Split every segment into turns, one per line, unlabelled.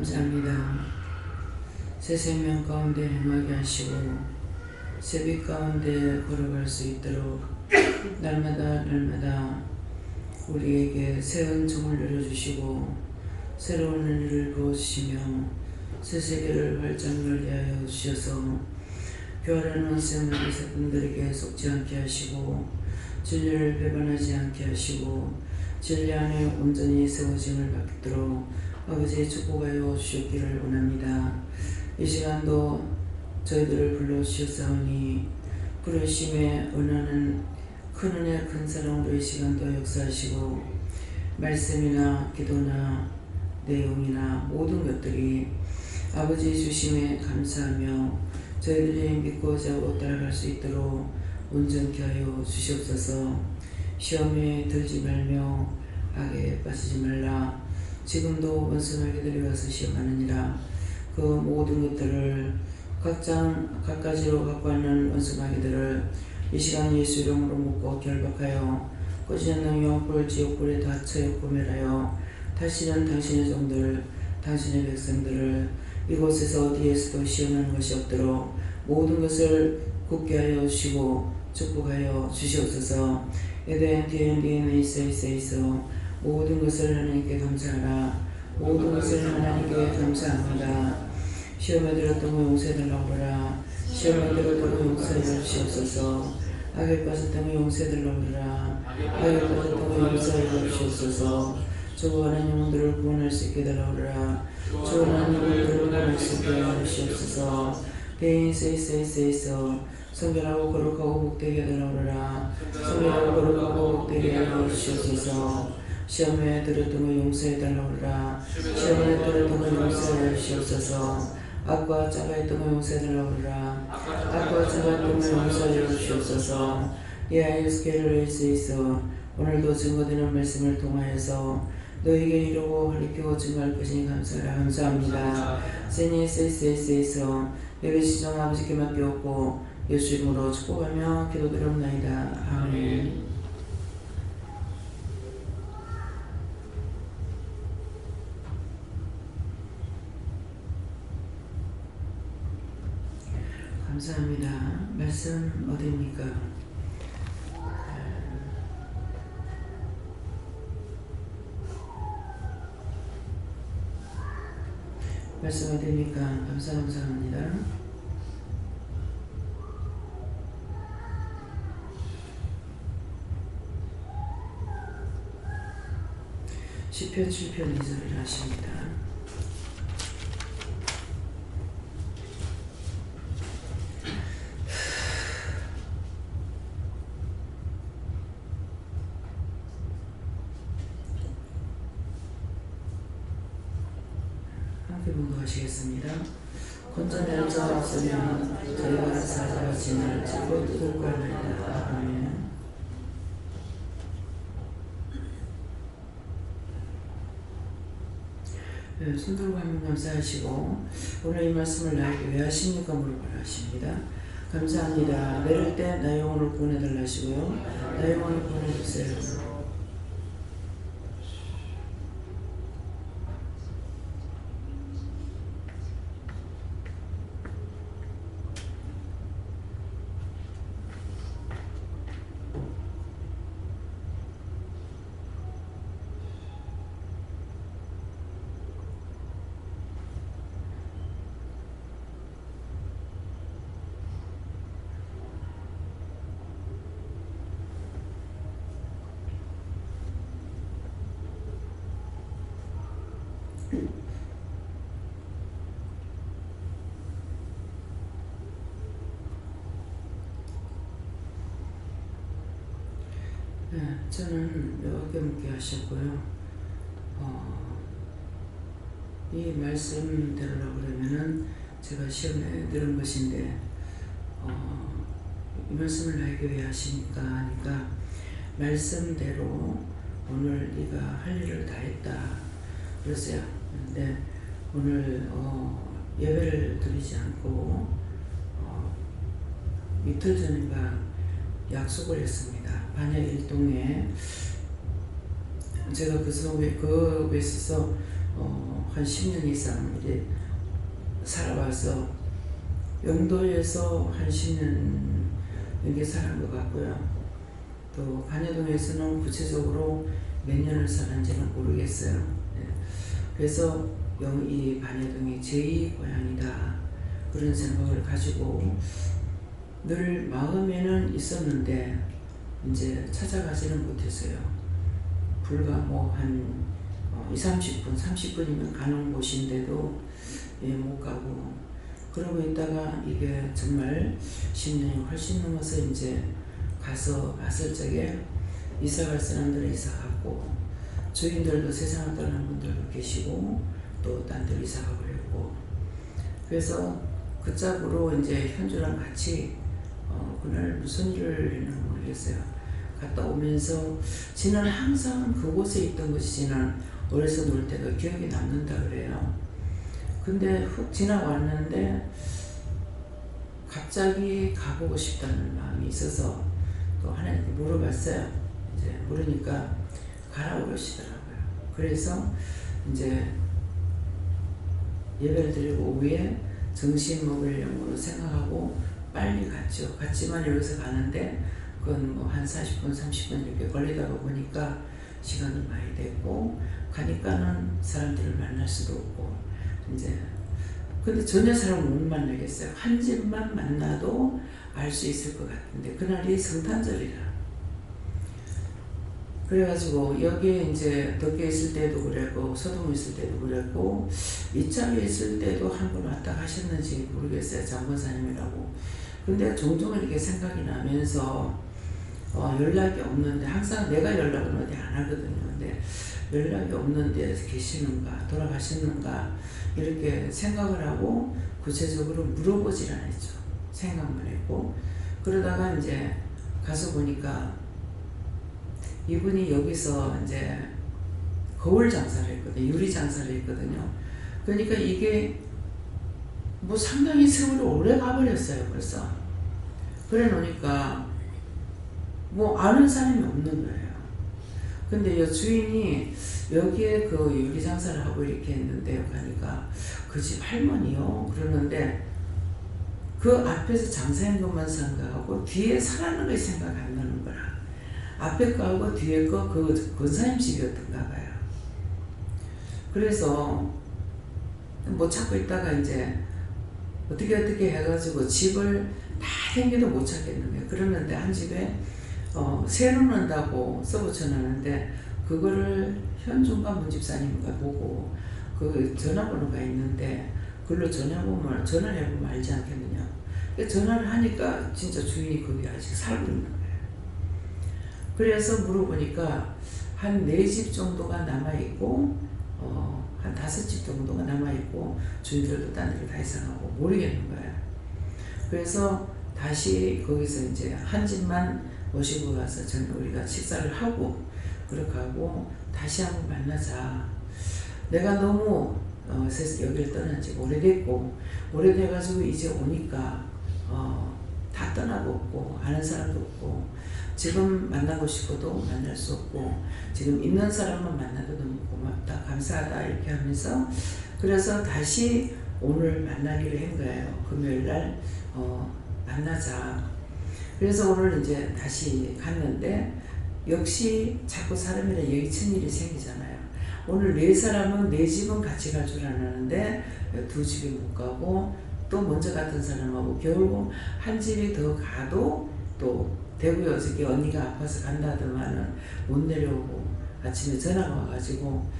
감사합니다. 새 생명 가운데 행하게 하시고 새빛 가운데 걸어갈 수 있도록 날마다 우리에게 새 은총을 열어주시고 새로운 은혜를 부어주시며 새 세계를 활짝 열게 하여 주셔서 교활한 원수의 사람들에게 속지 않게 하시고 진리를 배반하지 않게 하시고 진리 안에 온전히 세워짐을 받도록 아버지의 축복하여 주셨기를 원합니다. 이 시간도 저희들을 불러주셨사오니 부르심에 은하는 큰 은혜 큰 사랑으로 이 시간도 역사하시고 말씀이나 기도나 내용이나 모든 것들이 아버지의 주심에 감사하며 저희들이 믿고 자고 따라갈 수 있도록 온전케 하여 주시옵소서. 시험에 들지 말며 악에 빠지지 말라. 지금도 원수마귀 들이와서 시험하느니라. 그 모든 것들을 각가지로 갖고 하는 원수마귀들을 이 시간 예수 이름으로 묶고 결박하여 꺼지는 영불 지옥불에 다 처해 구멸하여 다시는 당신의 종들 당신의 백성들을 이곳에서 어디에서도 시험하는 것이 없도록 모든 것을 굳게 하여 주시고 축복하여 주시옵소서. 에덴 DNA 있어 모든 것을 하나님께 감사하라. 모든 것을 하나님께 감사합니다. 시험에 들었던 거 용서해달라고 그러라. 시험에 들었던 거 용서해 주시옵소서. 악에 빠졌던 거 용서해달라고 그러라. 악에 빠졌던 거 용서해 주시옵소서. 주 하나님 영혼들을 구원할 수 있게 해달라고 그러라. 주 하나님 영혼들을 구원할 수 있게 해주시옵소서. 대인 있어 성결하고 거룩하고 복되게 해달라고 그러라. 성결하고 거룩하고 복되게 하여 주시옵소서. 시험에 들었던 거 용서해달라고 그러라. 시험에 들었던 거 용서해 주시옵소서. 악과 짜가했던 거 용서해달라고 그러라. 악과 짜가했던 거 용서해 주시옵소서. 이 아이 스케일을 있어 오늘도 증거되는 말씀을 통하여서 너에게 이루고 가르치고 증거할 것이니 감사합니다. 세니 있어 예배 시정 아버지께 맡겨오고 예수 이름으로 축복하며 기도드리옵나이다. 아멘. 감사합니다. 말씀 어디입니까? 말씀 어디입니까? 감사합니다. 시편 7편 2절을 하십니다. 함께 봉독하시겠습니다. 건전한 자 없으면 저희가 사자와 진을 찢고 뜯을 거니이다. 아멘. 손들고 하면 감사하시고 오늘 이 말씀을 나에게 왜 하십니까? 물어보라 하십니다. 감사합니다. 내릴 때 나의 영혼을 구원해달라 하시고요. 나의 영혼을 구원해주세요. 저는 여호와께 묻게 하셨고요. 이 말씀대로라고 그러면은 제가 시험에 들은 것인데 이 말씀을 나에게 왜 하십니까? 하니까 말씀대로 오늘 네가 할 일을 다 했다 그랬어요. 근데 오늘 예배를 드리지 않고 이틀 전인가 약속을 했습니다. 반야일동에 제가 그 속에 있어서 한 10년 이상 이제 살아와서 영도에서 한 10년 넘게 살은 것 같고요. 또 반야동에서는 구체적으로 몇 년을 살았는지는 모르겠어요. 네. 그래서 이 반야동이 제2 고향이다 그런 생각을 가지고 늘 마음에는 있었는데 이제 찾아가지는 못했어요. 불과 뭐 한 20, 30분이면 가는 곳인데도 못 가고 그러고 있다가 이게 정말 10년이 훨씬 넘어서 이제 가서 봤을 적에 이사갈 사람들은 이사가고 주인들도 세상을 떠난 분들도 계시고 또 딴 데로 이사가고 그랬고 그래서 그 짝으로 이제 현주랑 같이 그날 무슨 일을 했는지 모르겠어요. 갔다 오면서 지는 항상 그곳에 있던 것이 지는 어려서 놀 때가 기억이 남는다 그래요. 근데 훅 지나왔는데 갑자기 가보고 싶다는 마음이 있어서 또 하나님께 물어봤어요. 이제 물으니까 가라고 그러시더라고요. 그래서 이제 예배를 드리고 오후에 점심 먹으려고 생각하고 빨리 갔죠. 갔지만 여기서 가는데 그건 뭐 한 40분, 30분 이렇게 걸리다가 보니까 시간이 많이 됐고 가니까는 사람들을 만날 수도 없고 이제 근데 전혀 사람을 못 만나겠어요. 한 집만 만나도 알 수 있을 것 같은데 그날이 성탄절이라 그래가지고 여기에 이제 덕에 있을 때도 그랬고 서동에 있을 때도 그랬고 이창에 있을 때도 한 번 왔다 가셨는지 모르겠어요. 장본사님이라고. 근데 종종 이렇게 생각이 나면서 연락이 없는데 항상 내가 연락은 어디 안 하거든요. 근데 연락이 없는데 계시는가 돌아가셨는가 이렇게 생각을 하고 구체적으로 물어보질 않았죠. 생각만 했고 그러다가 이제 가서 보니까 이분이 여기서 이제 거울 장사를 했거든요. 유리 장사를 했거든요. 그러니까 이게 뭐 상당히 세월이 오래 가버렸어요. 벌써. 그래 놓으니까 뭐 아는 사람이 없는 거예요. 근데 이 주인이 여기에 그 유리 장사를 하고 이렇게 했는데요. 가니까 그 집 할머니요. 그러는데 그 앞에서 장사한 것만 생각하고 뒤에 살아는 게 생각 안 나는 거라. 앞에 거하고 뒤에 거 그 권사님 집이었던가 봐요. 그래서 못 찾고 있다가 이제 어떻게 해가지고 집을 다 댕겨도 못 찾겠는 거예요. 그러는데 한 집에 새 놓는다고 써붙여놨는데 그거를 현중과 문집사님과 보고 그 전화번호가 있는데 그걸로 전화를 해보면 알지 않겠느냐. 전화를 하니까 진짜 주인이 거기 아직 살고 있는 거예요. 그래서 물어보니까 한 4집 정도가 남아있고 한 5집 정도가 남아있고 주인들도 딴 데로 다 이사가고 모르겠는 거예요. 그래서 다시 거기서 이제 한 집만 모시고 가서 우리가 식사를 하고 그렇게 하고 다시 한번 만나자. 내가 너무 여기를 떠난 지 오래돼가지고 이제 오니까 다 떠나고 없고 아는 사람도 없고 지금 만나고 싶어도 만날 수 없고 지금 있는 사람만 만나도 너무 고맙다 감사하다 이렇게 하면서 그래서 다시 오늘 만나기로 한 거예요. 금요일날 만나자. 그래서 오늘 이제 다시 갔는데 역시 자꾸 사람이라 여의치 일이 생기잖아요. 오늘 4사람은 4집은 같이 갈 줄 알았는데 2집이 못 가고 또 먼저 갔던 사람하고 결국 한 집이 더 가도 또 대구에 어저께 언니가 아파서 간다 하더만은 못 내려오고 아침에 전화가 와가지고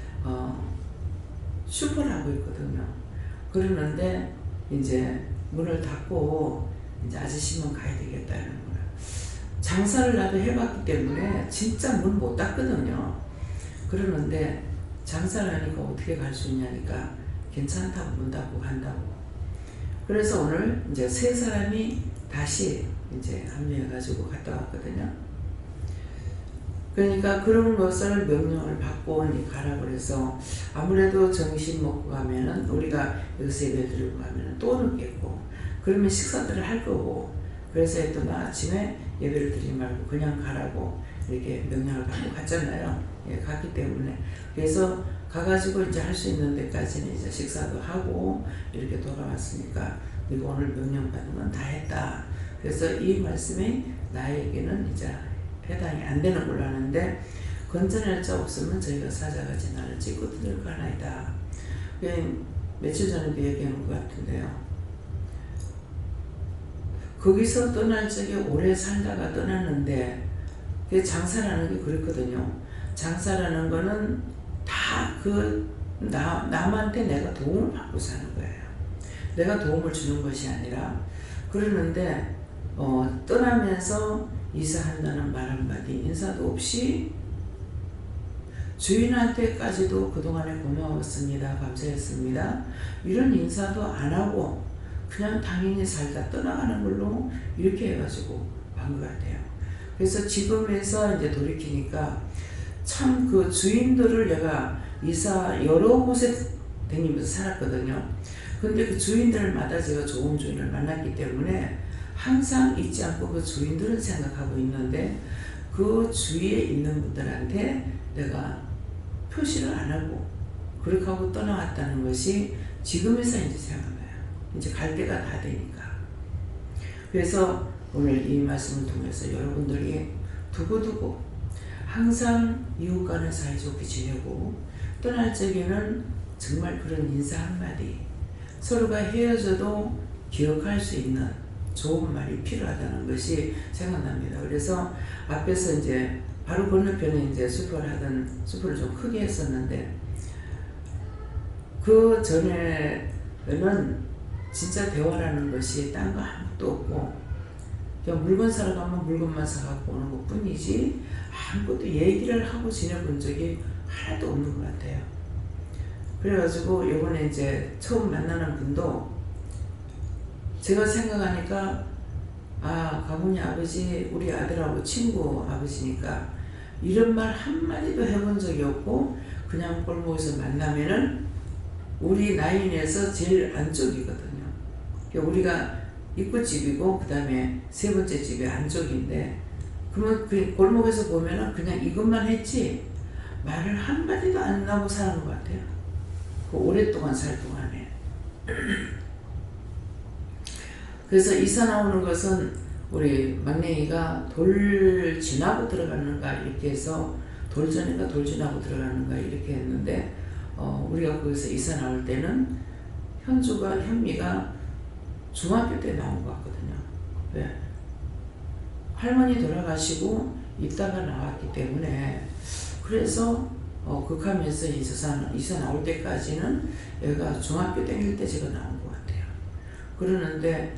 슈퍼를 하고 있거든요. 그러는데 이제 문을 닫고 이제 아저씨만 가야 되겠다는 거야. 장사를 나도 해봤기 때문에 진짜 문 못 닫거든요. 그러는데 장사를 하니까 어떻게 갈 수 있냐니까 괜찮다고 문 닫고 간다고. 그래서 오늘 이제 3사람이 다시 이제 합류해가지고 갔다 왔거든요. 그러니까 그런 것을 명령을 받고 가라고 그래서 아무래도 점심 먹고 가면은 우리가 여기서 예배 드리고 가면은 또 늦겠고 그러면 식사들을 할 거고 그래서 또 나 아침에 예배를 드리지 말고 그냥 가라고 이렇게 명령을 받고 갔잖아요. 예, 갔기 때문에 그래서 가가지고 이제 할 수 있는 데까지는 이제 식사도 하고 이렇게 돌아왔으니까 네가 오늘 명령받은 건 다 했다. 그래서 이 말씀이 나에게는 이제 해당이 안 되는 걸로 하는데 건져낼 자 없으면 저희가 사자같이 나를 찢고 뜯을 까나이다. 며칠 전에도 얘기한 것 같은데요. 거기서 떠날 적에 오래 살다가 떠났는데 장사라는 게 그렇거든요. 장사라는 거는 다 남한테 내가 도움을 받고 사는 거예요. 내가 도움을 주는 것이 아니라 그러는데 떠나면서 이사한다는 말 한마디 인사도 없이 주인한테까지도 그동안에 고마웠습니다. 감사했습니다. 이런 인사도 안 하고 그냥 당연히 살다 떠나가는 걸로 이렇게 해가지고 간 것 같아요. 그래서 지금에서 이제 돌이키니까 참 그 주인들을 내가 이사 여러 곳에 다니면서 살았거든요. 근데 그 주인들마다 제가 좋은 주인을 만났기 때문에 항상 잊지 않고 그 주인들은 생각하고 있는데 그 주위에 있는 분들한테 내가 표시를 안 하고 그렇게 하고 떠나왔다는 것이 지금에서 이제 생각나요. 이제 갈 때가 다 되니까. 그래서 오늘 이 말씀을 통해서 여러분들이 두고두고 항상 이웃 간에 사이좋게 지내고 떠날 적에는 정말 그런 인사 한마디 서로가 헤어져도 기억할 수 있는 좋은 말이 필요하다는 것이 생각납니다. 그래서 앞에서 이제 바로 건너편에 이제 수포를 좀 크게 했었는데 그 전에는 진짜 대화라는 것이 딴 거 아무것도 없고 그냥 물건 사러 가면 물건만 사갖고 오는 것 뿐이지 아무것도 얘기를 하고 지내본 적이 하나도 없는 것 같아요. 그래가지고 요번에 이제 처음 만나는 분도 제가 생각하니까 가문이 아버지 우리 아들하고 친구 아버지니까 이런 말 한마디도 해본 적이 없고 그냥 골목에서 만나면은 우리 라인에서 제일 안쪽이거든요. 우리가 입구집이고 그 다음에 세 번째 집이 안쪽인데 그러면 그 골목에서 보면은 그냥 이것만 했지 말을 한마디도 안 나고 사는 것 같아요. 그 오랫동안 살 동안에. 그래서 이사 나오는 것은 우리 막내이가 돌 지나고 들어가는가 이렇게 해서 돌 전인가 돌 지나고 들어가는가 이렇게 했는데 우리가 거기서 이사 나올 때는 현미가 중학교 때 나온 것 같거든요. 네. 할머니 돌아가시고 있다가 나왔기 때문에 그래서 극하면서 이사 나올 때까지는 얘가 중학교 다닐 때 제가 나온 것 같아요. 그러는데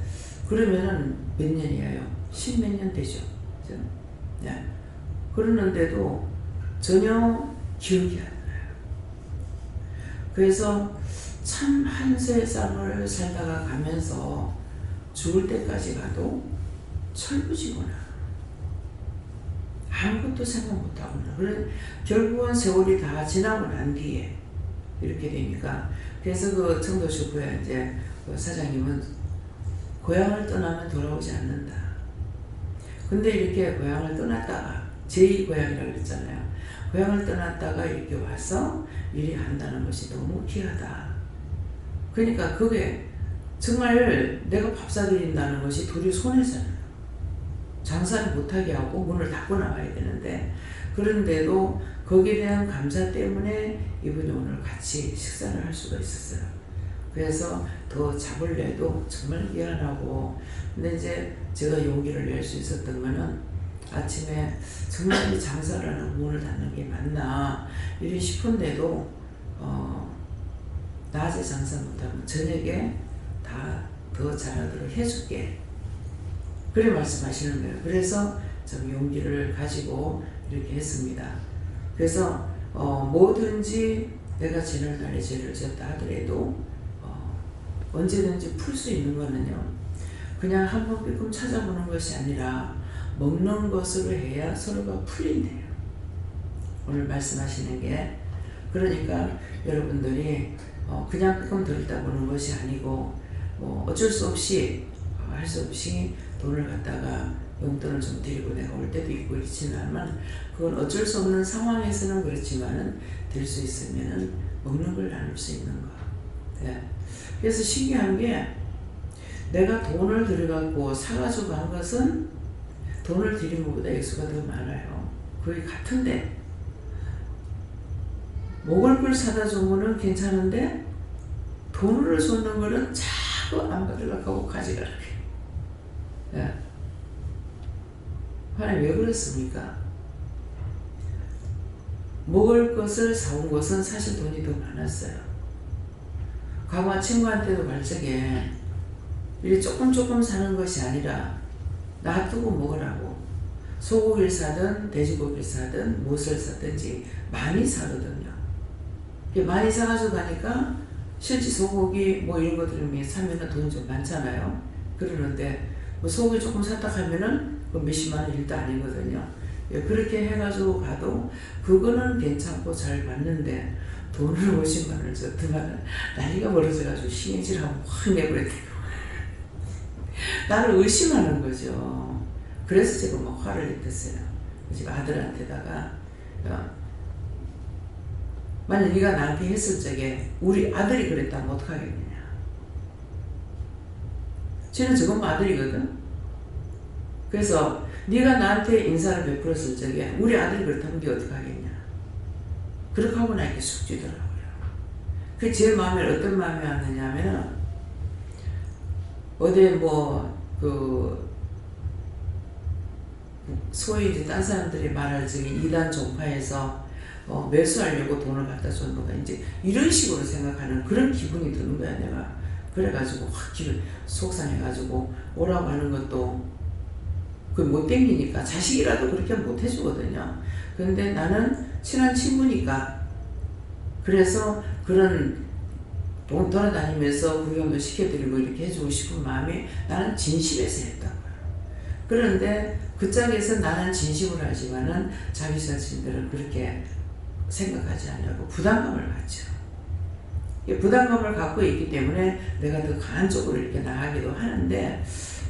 그러면은 몇 년이에요? 10몇 년 되죠. 네. 그러는데도 전혀 기억이 안 나요. 그래서 참 한 세상을 살다가 가면서 죽을 때까지 가도 철부지구나. 아무것도 생각 못하구나. 그래 결국은 세월이 다 지나고 난 뒤에 이렇게 되니까 그래서 그 청도슈퍼에 이제 그 사장님은 고향을 떠나면 돌아오지 않는다. 근데 이렇게 고향을 떠났다가 제2고향이라고 그랬잖아요. 고향을 떠났다가 이렇게 와서 일이 한다는 것이 너무 귀하다. 그러니까 그게 정말 내가 밥 사드린다는 것이 둘이 손해잖아요. 장사를 못하게 하고 문을 닫고 나가야 되는데 그런데도 거기에 대한 감사 때문에 이분이 오늘 같이 식사를 할 수가 있었어요. 그래서 더 잡을래도 정말 미안하고 근데 이제 제가 용기를 낼 수 있었던 거는 아침에 정말 이 장사를 하고 문을 닫는 게 맞나 이래 싶은데도 낮에 장사 못하면 저녁에 다 더 잘하도록 해줄게 그래 말씀하시는 거예요. 그래서 좀 용기를 가지고 이렇게 했습니다. 그래서 뭐든지 내가 지난달에 죄를 지었다 하더라도 언제든지 풀 수 있는 거는요. 그냥 한번 삐끔 찾아보는 것이 아니라 먹는 것으로 해야 서로가 풀린대요. 오늘 말씀하시는 게 그러니까 여러분들이 그냥 삐끔 들다 보는 것이 아니고 어쩔 수 없이 할 수 없이 돈을 갖다가 용돈을 좀 드리고 내가 올 때도 있고 그렇지만 그건 어쩔 수 없는 상황에서는 그렇지만은 될 수 있으면은 먹는 걸 나눌 수 있는 거. 예. 그래서 신기한 게 내가 돈을 들여갖고 사가지고 간 것은 돈을 들인 것보다 액수가 더 많아요. 거의 같은데 먹을 걸 사다 준 거는 괜찮은데 돈으로 줬는 거는 자꾸 안 받으려고 하고 가져가라. 예. 하나님 왜 그렇습니까? 먹을 것을 사온 것은 사실 돈이 더 많았어요. 과거 친구한테도 말적에 이렇게 조금 사는 것이 아니라 놔두고 먹으라고 소고기를 사든 돼지고기를 사든 무엇을 사든지 많이 사거든요. 많이 사가지고 가니까 실제 소고기 뭐 이런 것들을 사면은 돈이 좀 많잖아요. 그러는데 뭐 소고기 조금 샀다 하면은 몇십만 원 일도 아니거든요. 그렇게 해가지고 가도 그거는 괜찮고 잘 받는데 돈을 50만 원을 줬더만 난리가 벌어져가지고 신경질하고 확 내버렸대요. 나를 의심하는 거죠. 그래서 제가 뭐 화를 냈어요. 집 아들한테다가 만약 네가 나한테 했을 적에 우리 아들이 그랬다면 어떡하겠느냐. 쟤는 저건 뭐 아들이거든. 그래서 네가 나한테 인사를 베풀었을 적에 우리 아들이 그렇다면 네가 어떡하겠냐. 그렇게 하고 나니까 쑥 찌더라고요. 그 제 마음에 어떤 마음이 왔느냐 하면은 어디 소위 이제 딴 사람들이 말할 적에 이단 종파에서 매수하려고 돈을 갖다 줬는 거야. 이제 이런 식으로 생각하는 그런 기분이 드는 거야, 내가. 그래가지고 확 기분 속상해가지고 오라고 하는 것도 못 땡기니까 자식이라도 그렇게 못 해주거든요. 그런데 나는 친한 친구니까 그래서 그런 돌아다니면서 구경도 시켜드리고 이렇게 해주고 싶은 마음이 나는 진심에서 했던 거야. 그런데 그 짝에서 나는 진심으로 하지만은 자기 자신들은 그렇게 생각하지 않냐고 부담감을 갖죠. 부담감을 갖고 있기 때문에 내가 더 강한 쪽으로 이렇게 나가기도 하는데,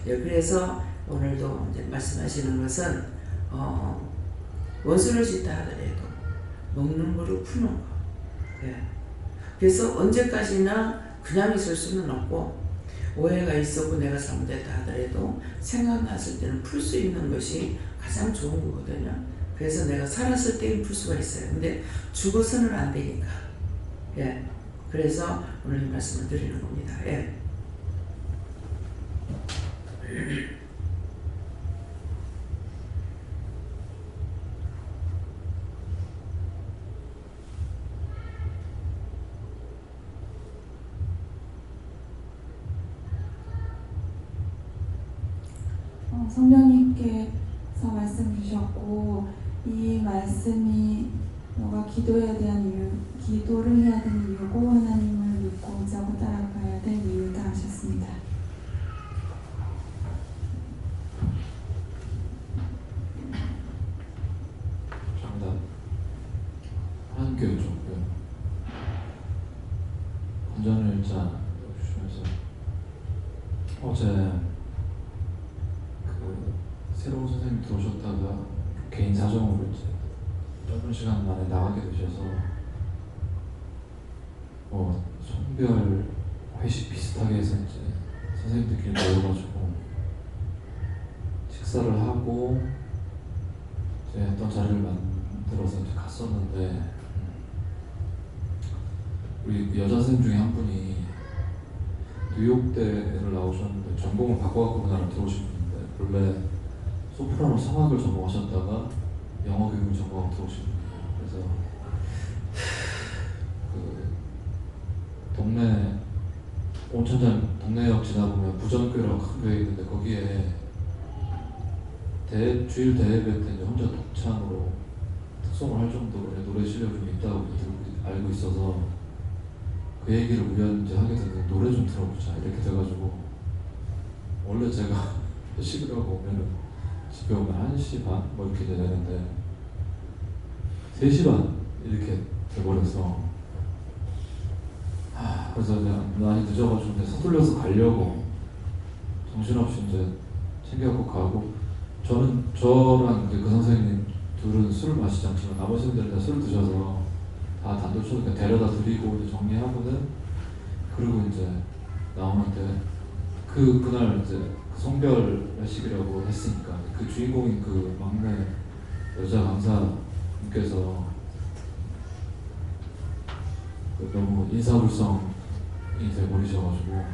그래서 오늘도 이제 말씀하시는 것은 원수를 짓다 하더라도 먹는 거로 푸는 거. 그래서 언제까지나 그냥 있을 수는 없고 오해가 있었고 내가 잘못했다 하더라도 생각났을 때는 풀 수 있는 것이 가장 좋은 거거든요. 그래서 내가 살았을 때는 풀 수가 있어요. 근데 죽어서는 안 되니까. 그래서 오늘 이 말씀을 드리는 겁니다.
성령님께서 말씀 주셨고 이 말씀이 너가 기도를 해야 되는 이유고 하나님을 믿고 의지하고 따라가야 될 이유다 하셨습니다.
정답. 하나님께 여쭤보고요. 건전을 일자 주시면서 어제 새로운 선생님 들어오셨다가 개인 사정으로 이제 짧은 시간 만에 나가게 되셔서 성별 회식 비슷하게 해서 이제 선생님들끼리 모여가지고 식사를 하고 이제 어떤 자리를 만들어서 이제 갔었는데 우리 여자 선생님 중에 한 분이 뉴욕대를 나오셨는데 전공을 바꿔갖고 우리나라 들어오신 분인데 원래 소프라노 성악을 전공하셨다가 영어 교육을 전공하고 들어오신 분이에요. 그래서 동네 온천장 동네역 지나보면 부전교회라고 큰 교회 있는데 거기에 주일 대회회 때 이제 혼자 독창으로 특송을 할 정도로 노래 실력이 좀 있다고 알고 있어서 그 얘기를 우연히 이제 하게 됐는데 노래 좀 들어보자 이렇게 돼가지고 원래 제가 회식을 하고 오면은 집에 오면 1시 반 뭐 이렇게 되는데 3시 반 이렇게 돼버려서 그래서 많이 늦어가지고 이제 서둘러서 가려고 정신없이 이제 챙겨갖고 가고 저랑 이제 그 선생님 둘은 술을 마시지 않지만 나머지 분들은 다 술을 드셔서 다 단도초니까 데려다 드리고 이제 정리하고는 그리고 이제 나오는데 그날 이제 그 성별 회식이라고 했으니까 그 주인공인 그 막내 여자 강사님께서 그 너무 인사불성이 돼버리셔가지고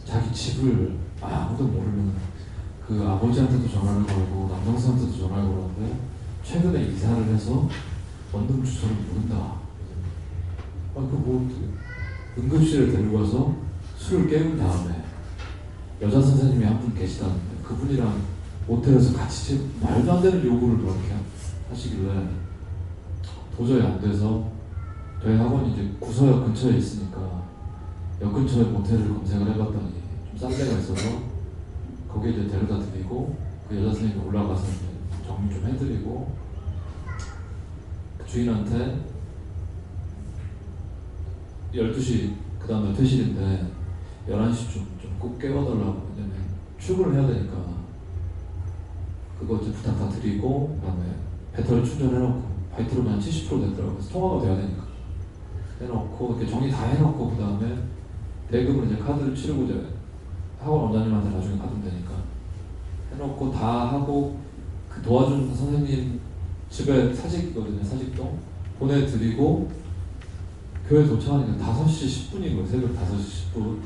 자기 집을 아무도 모르는 그 아버지한테도 전화를 걸고 남동생한테도 전화를 걸었는데 최근에 이사를 해서 원룸 주소를 모른다. 그뭐 응급실에 데리고 가서 술을 깨운 다음에 여자 선생님이 한 분 계시다는데 그분이랑 모텔에서 같이 말도 안 되는 요구를 그렇게 하시길래 도저히 안 돼서 저희 학원이 이제 구서역 근처에 있으니까 역 근처에 모텔을 검색을 해봤더니 좀 싼 데가 있어서 거기에 이제 데려다 드리고 그 여자 선생님이 올라가서 이제 정리 좀 해드리고 그 주인한테 12시 그 다음날 퇴실인데 11시쯤 좀 꼭 깨워달라고 왜냐면 출근을 해야 되니까 그거 이제 부탁 다 드리고 그 다음에 배터리 충전해놓고 바이트로만 한 70% 됐더라고요. 그래서 통화가 돼야 되니까 해놓고 이렇게 정리 다 해놓고 그 다음에 대금을 이제 카드를 치르고 이제 학원 원장님한테 나중에 받으면 되니까 해놓고 다 하고 그 도와준 선생님 집에 사직이거든요. 사직동 보내드리고 교회 도착하니까 5시 10분인 거예요. 새벽 5시 10분.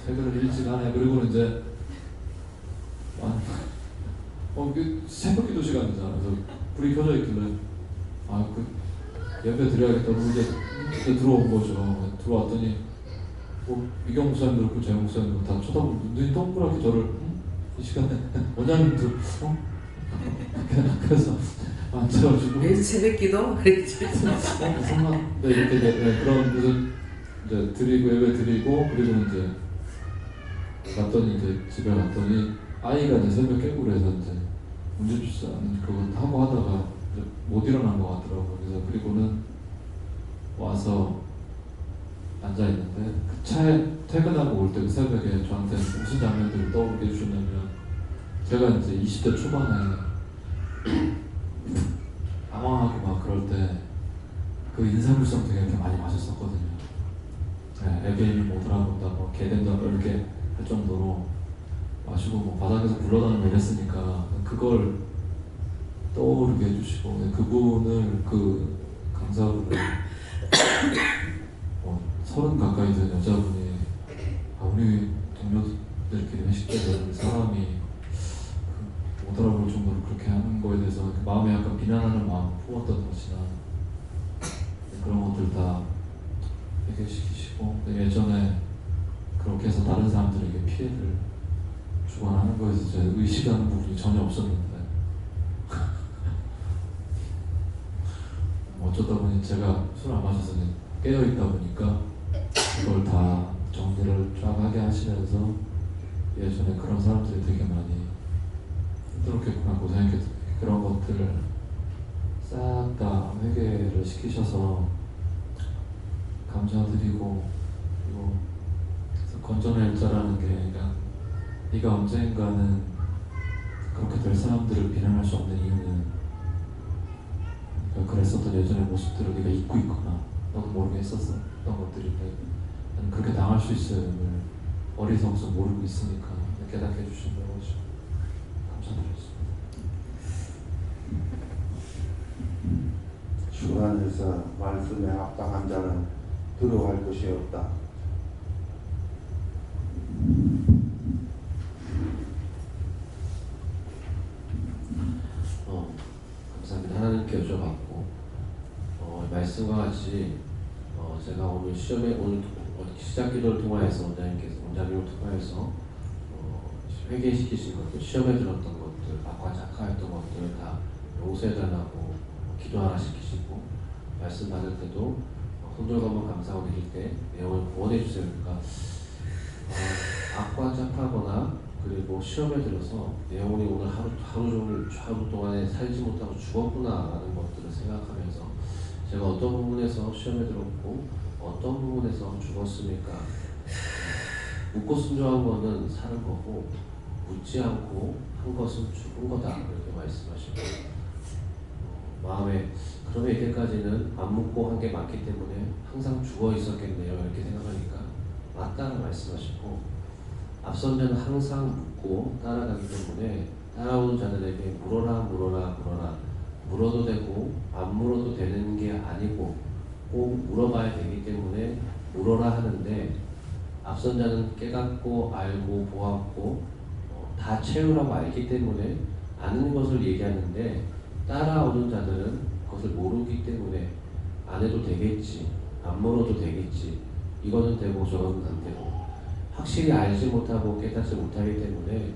퇴근을 일찍 하네. 그리고 이제 새벽 기도 시간이잖아. 그래서 불이 켜져 있길래 그 예배 드려야겠다고 이제 들어온 거죠. 들어왔더니 미경 목사님도 그렇고 재영 목사님도 다 쳐다보고 눈이 동그랗게 저를 이 시간에 원장님도 그래서 앉아가지고
왜 새벽 기도? 그랬지.
무슨 네, 이렇게 그런 무슨 이제 드리고 예배 드리고 그리고 이제 갔더니 이제 집에 갔더니 아이가 이제 새벽 깨고 그래서 이제 문제 주사 그거 하고 하다가 이제 못 일어난 것 같더라고요. 그래서 그리고는 와서 앉아 있는데 그 차에 퇴근하고 올 때 그 새벽에 저한테 무슨 장면들을 떠오르게 해주셨냐면 제가 이제 20대 초반에 당황하고 막 그럴 때 그 인사불성 되게 이렇게 많이 마셨었거든요. 애기님이 못 알아본다, 뭐 개된다 이렇게 할 정도로 마시고 뭐 바닥에서 굴러다니고 이랬으니까 그걸 떠오르게 해주시고 그분을 그 강사분을 30 가까이 된 여자분이 우리 동료들끼리 회식 때 사람이 못 알아볼 정도로 그렇게 하는 거에 대해서 마음에 약간 비난하는 마음 품었던 것이나 그런 것들 다 해결시키시고 예전에 그렇게 해서 다른 사람들에게 피해를 주거나 하는 거에서 이제 의식하는 부분이 전혀 없었는데 어쩌다 보니 제가 술 안 마셔서 깨어있다 보니까 그걸 다 정리를 쫙 하게 하시면서 예전에 그런 사람들이 되게 많이 힘들었겠구나 고생했겠구나 그런 것들을 싹 다 회개를 시키셔서 감사드리고 그리고 건전의 일자라는 게 그러니까 네가 언젠가는 그렇게 될 사람들을 비난할 수 없는 이유는 그러니까 그랬었던 예전의 모습들을 네가 잊고 있거나 너도 모르게 했었던 것들인데 나는 그렇게 당할 수 있음을 어리석어서 모르고 있으니까 깨닫게 해주신다고 하죠. 감사드리겠습니다.
주 안에서 말씀에 합당한 자는 들어갈 것이 없다.
감사합니다. 하나님께 여쭤봤고 말씀과 같이 제가 오늘 오늘 시작 기도를 통하여서 원장님을 통하여서 회개시키신 것들, 시험에 들었던 것들, 악과 착하였던 것들을 다 용서해달라고 기도 하나 시키시고 말씀 받을 때도 손들고만 감사하고 드릴 때 내용을 구원해 주세요. 그러니까 악과 착하거나 그리고 시험에 들어서 내 영혼이 오늘 하루 동안에 살지 못하고 죽었구나라는 것들을 생각하면서 제가 어떤 부분에서 시험에 들었고 어떤 부분에서 죽었으니까 묻고 순종한 거는 사는 거고 묻지 않고 한 것은 죽은 거다 이렇게 말씀하시고 마음에 그러면 이때까지는 안 묻고 한 게 많기 때문에 항상 죽어 있었겠네요 이렇게 생각하니까 맞다는 말씀하시고 앞선 자는 항상 묻고 따라가기 때문에 따라오는 자들에게 물어라 물어라 물어라 물어도 되고 안 물어도 되는 게 아니고 꼭 물어봐야 되기 때문에 물어라 하는데 앞선 자는 깨닫고 알고 보았고 다 채우라고 알기 때문에 아는 것을 얘기하는데 따라오는 자들은 그것을 모르기 때문에 안 해도 되겠지 안 물어도 되겠지 이거는 되고 저거는 안 되고 확실히 알지 못하고 깨닫지 못하기 때문에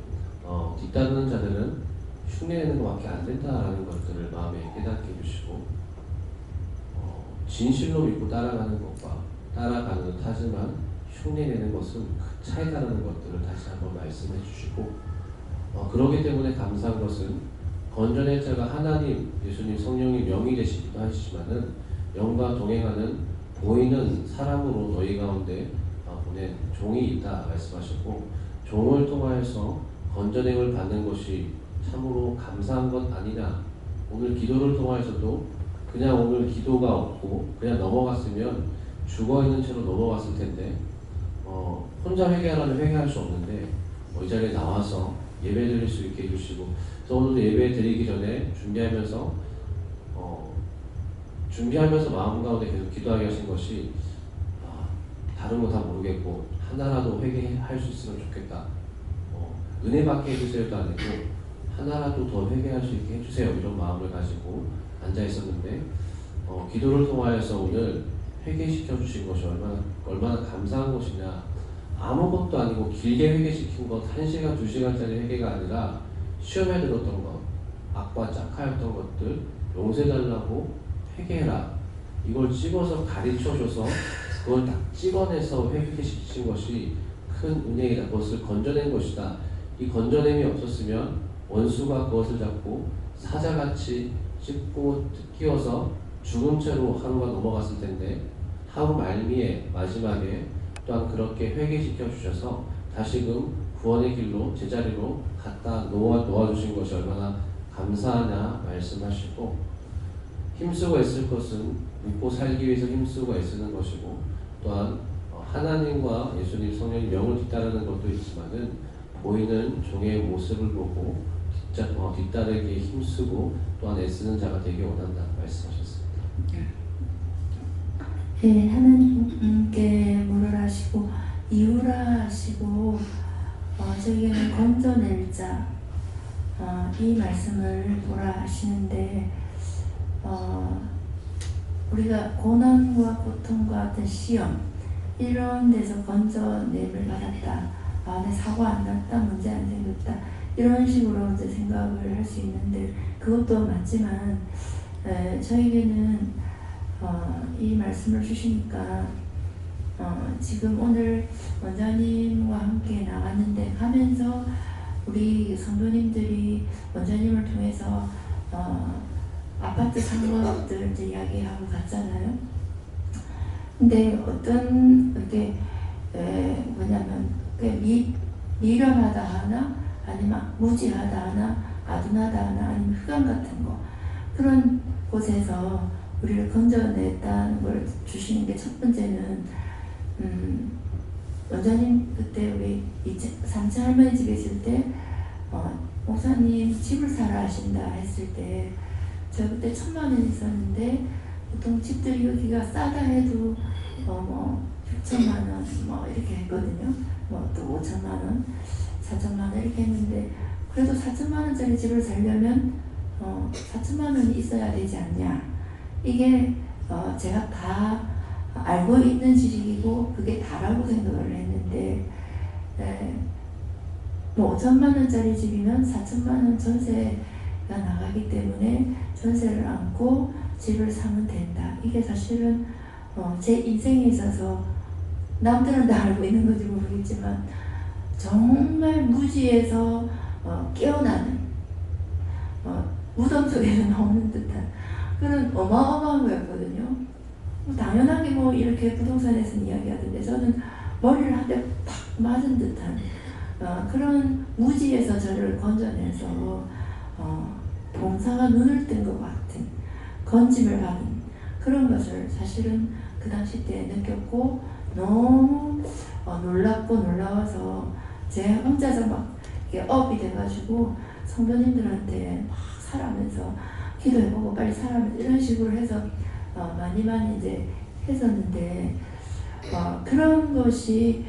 뒤따르는 자들은 흉내내는 것밖에 안 된다라는 것들을 마음에 깨닫게 해주시고 진실로 믿고 따라가는 것과 따라가는 듯 하지만 흉내내는 것은 큰 차이다라는 것들을 다시 한번 말씀해 주시고 그러기 때문에 감사한 것은 건전의 자가 하나님, 예수님, 성령이 명이 되시기도 하시지만은 영과 동행하는 보이는 사람으로 너희 가운데 보낸 종이 있다 말씀하셨고 종을 통하여서 건전행을 받는 것이 참으로 감사한 것 아니냐. 오늘 기도를 통하여서도 그냥 오늘 기도가 없고 그냥 넘어갔으면 죽어있는 채로 넘어갔을 텐데 혼자 회개하라면 회개할 수 없는데 이 자리에 나와서 예배 드릴 수 있게 해주시고 그래서 오늘도 예배 드리기 전에 준비하면서 마음 가운데 계속 기도하게 하신 것이 다른 거 다 모르겠고 하나라도 회개할 수 있으면 좋겠다. 은혜 받게 해주세요도 아니고 하나라도 더 회개할 수 있게 해주세요 이런 마음을 가지고 앉아 있었는데 기도를 통하여서 오늘 회개시켜 주신 것이 얼마나 감사한 것이냐. 아무것도 아니고 길게 회개시킨 것 1시간 2시간짜리 회개가 아니라 시험에 들었던 것 악과 짝하였던 것들 용서해달라고 회개해라 이걸 찍어서 가르쳐줘서 그걸 딱 찍어내서 회개시킨 것이 큰 은혜이다. 그것을 건져낸 것이다. 이 건져냄이 없었으면 원수가 그것을 잡고 사자같이 찢고 뜯기어서 죽은 채로 하루가 넘어갔을 텐데 하루 말미에 마지막에 또한 그렇게 회개시켜 주셔서 다시금 구원의 길로 제자리로 갖다 놓아주신 것이 얼마나 감사하냐 말씀하시고 힘쓰고 애쓸 것은 믿고 살기 위해서 힘쓰고 애쓰는 것이고 또한 하나님과 예수님 성령의 명을 뒤따르는 것도 있지만은 보이는 종의 모습을 보고 뒤따르기에 힘쓰고 또한 애쓰는 자가 되기 원한다 말씀하셨습니다.
네, 하나님께 물으라 하시고 이유라 하시고 저에게는 건져낼 자 이 말씀을 보라 하시는데 우리가 고난과 고통과 같은 시험 이런 데서 건져냄을 받았다. 내 사고 안 났다, 문제 안 생겼다 이런 식으로 이제 생각을 할 수 있는데 그것도 맞지만 저에게는 이 말씀을 주시니까 지금 오늘 원장님과 함께 나갔는데 가면서 우리 성도님들이 원장님을 통해서 아파트 산 것들 이제 이야기하고 갔잖아요. 근데 어떤 게 뭐냐면 미련하다 하나 아니면 무지하다 하나 아둔하다 하나 아니면 흑암 같은 거 그런 곳에서 우리를 건져냈다는 걸 주시는 게 첫 번째는 원장님 그때 우리 3층 할머니 집에 있을 때 목사님 집을 사라 하신다 했을 때 저 그때 1,000,000원 있었는데 보통 집들이 여기가 싸다 해도 6,000,000원 이렇게 했거든요. 또 5,000,000원, 4,000,000원 이렇게 했는데 그래도 4,000,000원짜리 집을 살려면 4,000,000원이 있어야 되지 않냐. 이게 제가 다 알고 있는 지식이고 그게 다라고 생각을 했는데 5,000,000원짜리 집이면 4,000,000원 전세가 나가기 때문에 전세를 안고 집을 사면 된다. 이게 사실은 제 인생에 있어서 남들은 다 알고 있는 건지 모르겠지만 정말 무지에서 깨어나는 무덤 속에서 나오는 듯한 그런 어마어마한 거였거든요. 당연하게 이렇게 부동산에서 이야기하던데 저는 머리를 한 대 팍 맞은 듯한 그런 무지에서 저를 건져내서 봉사가 눈을 뜬 것 같은 건짐을 받은 그런 것을 사실은 그 당시 때 느꼈고 너무 놀랍고 놀라워서 제 혼자서 막 이게 업이 돼가지고 성도님들한테 막 살아면서 기도해보고 빨리 살아면서 이런 식으로 해서 많이 이제 했었는데 그런 것이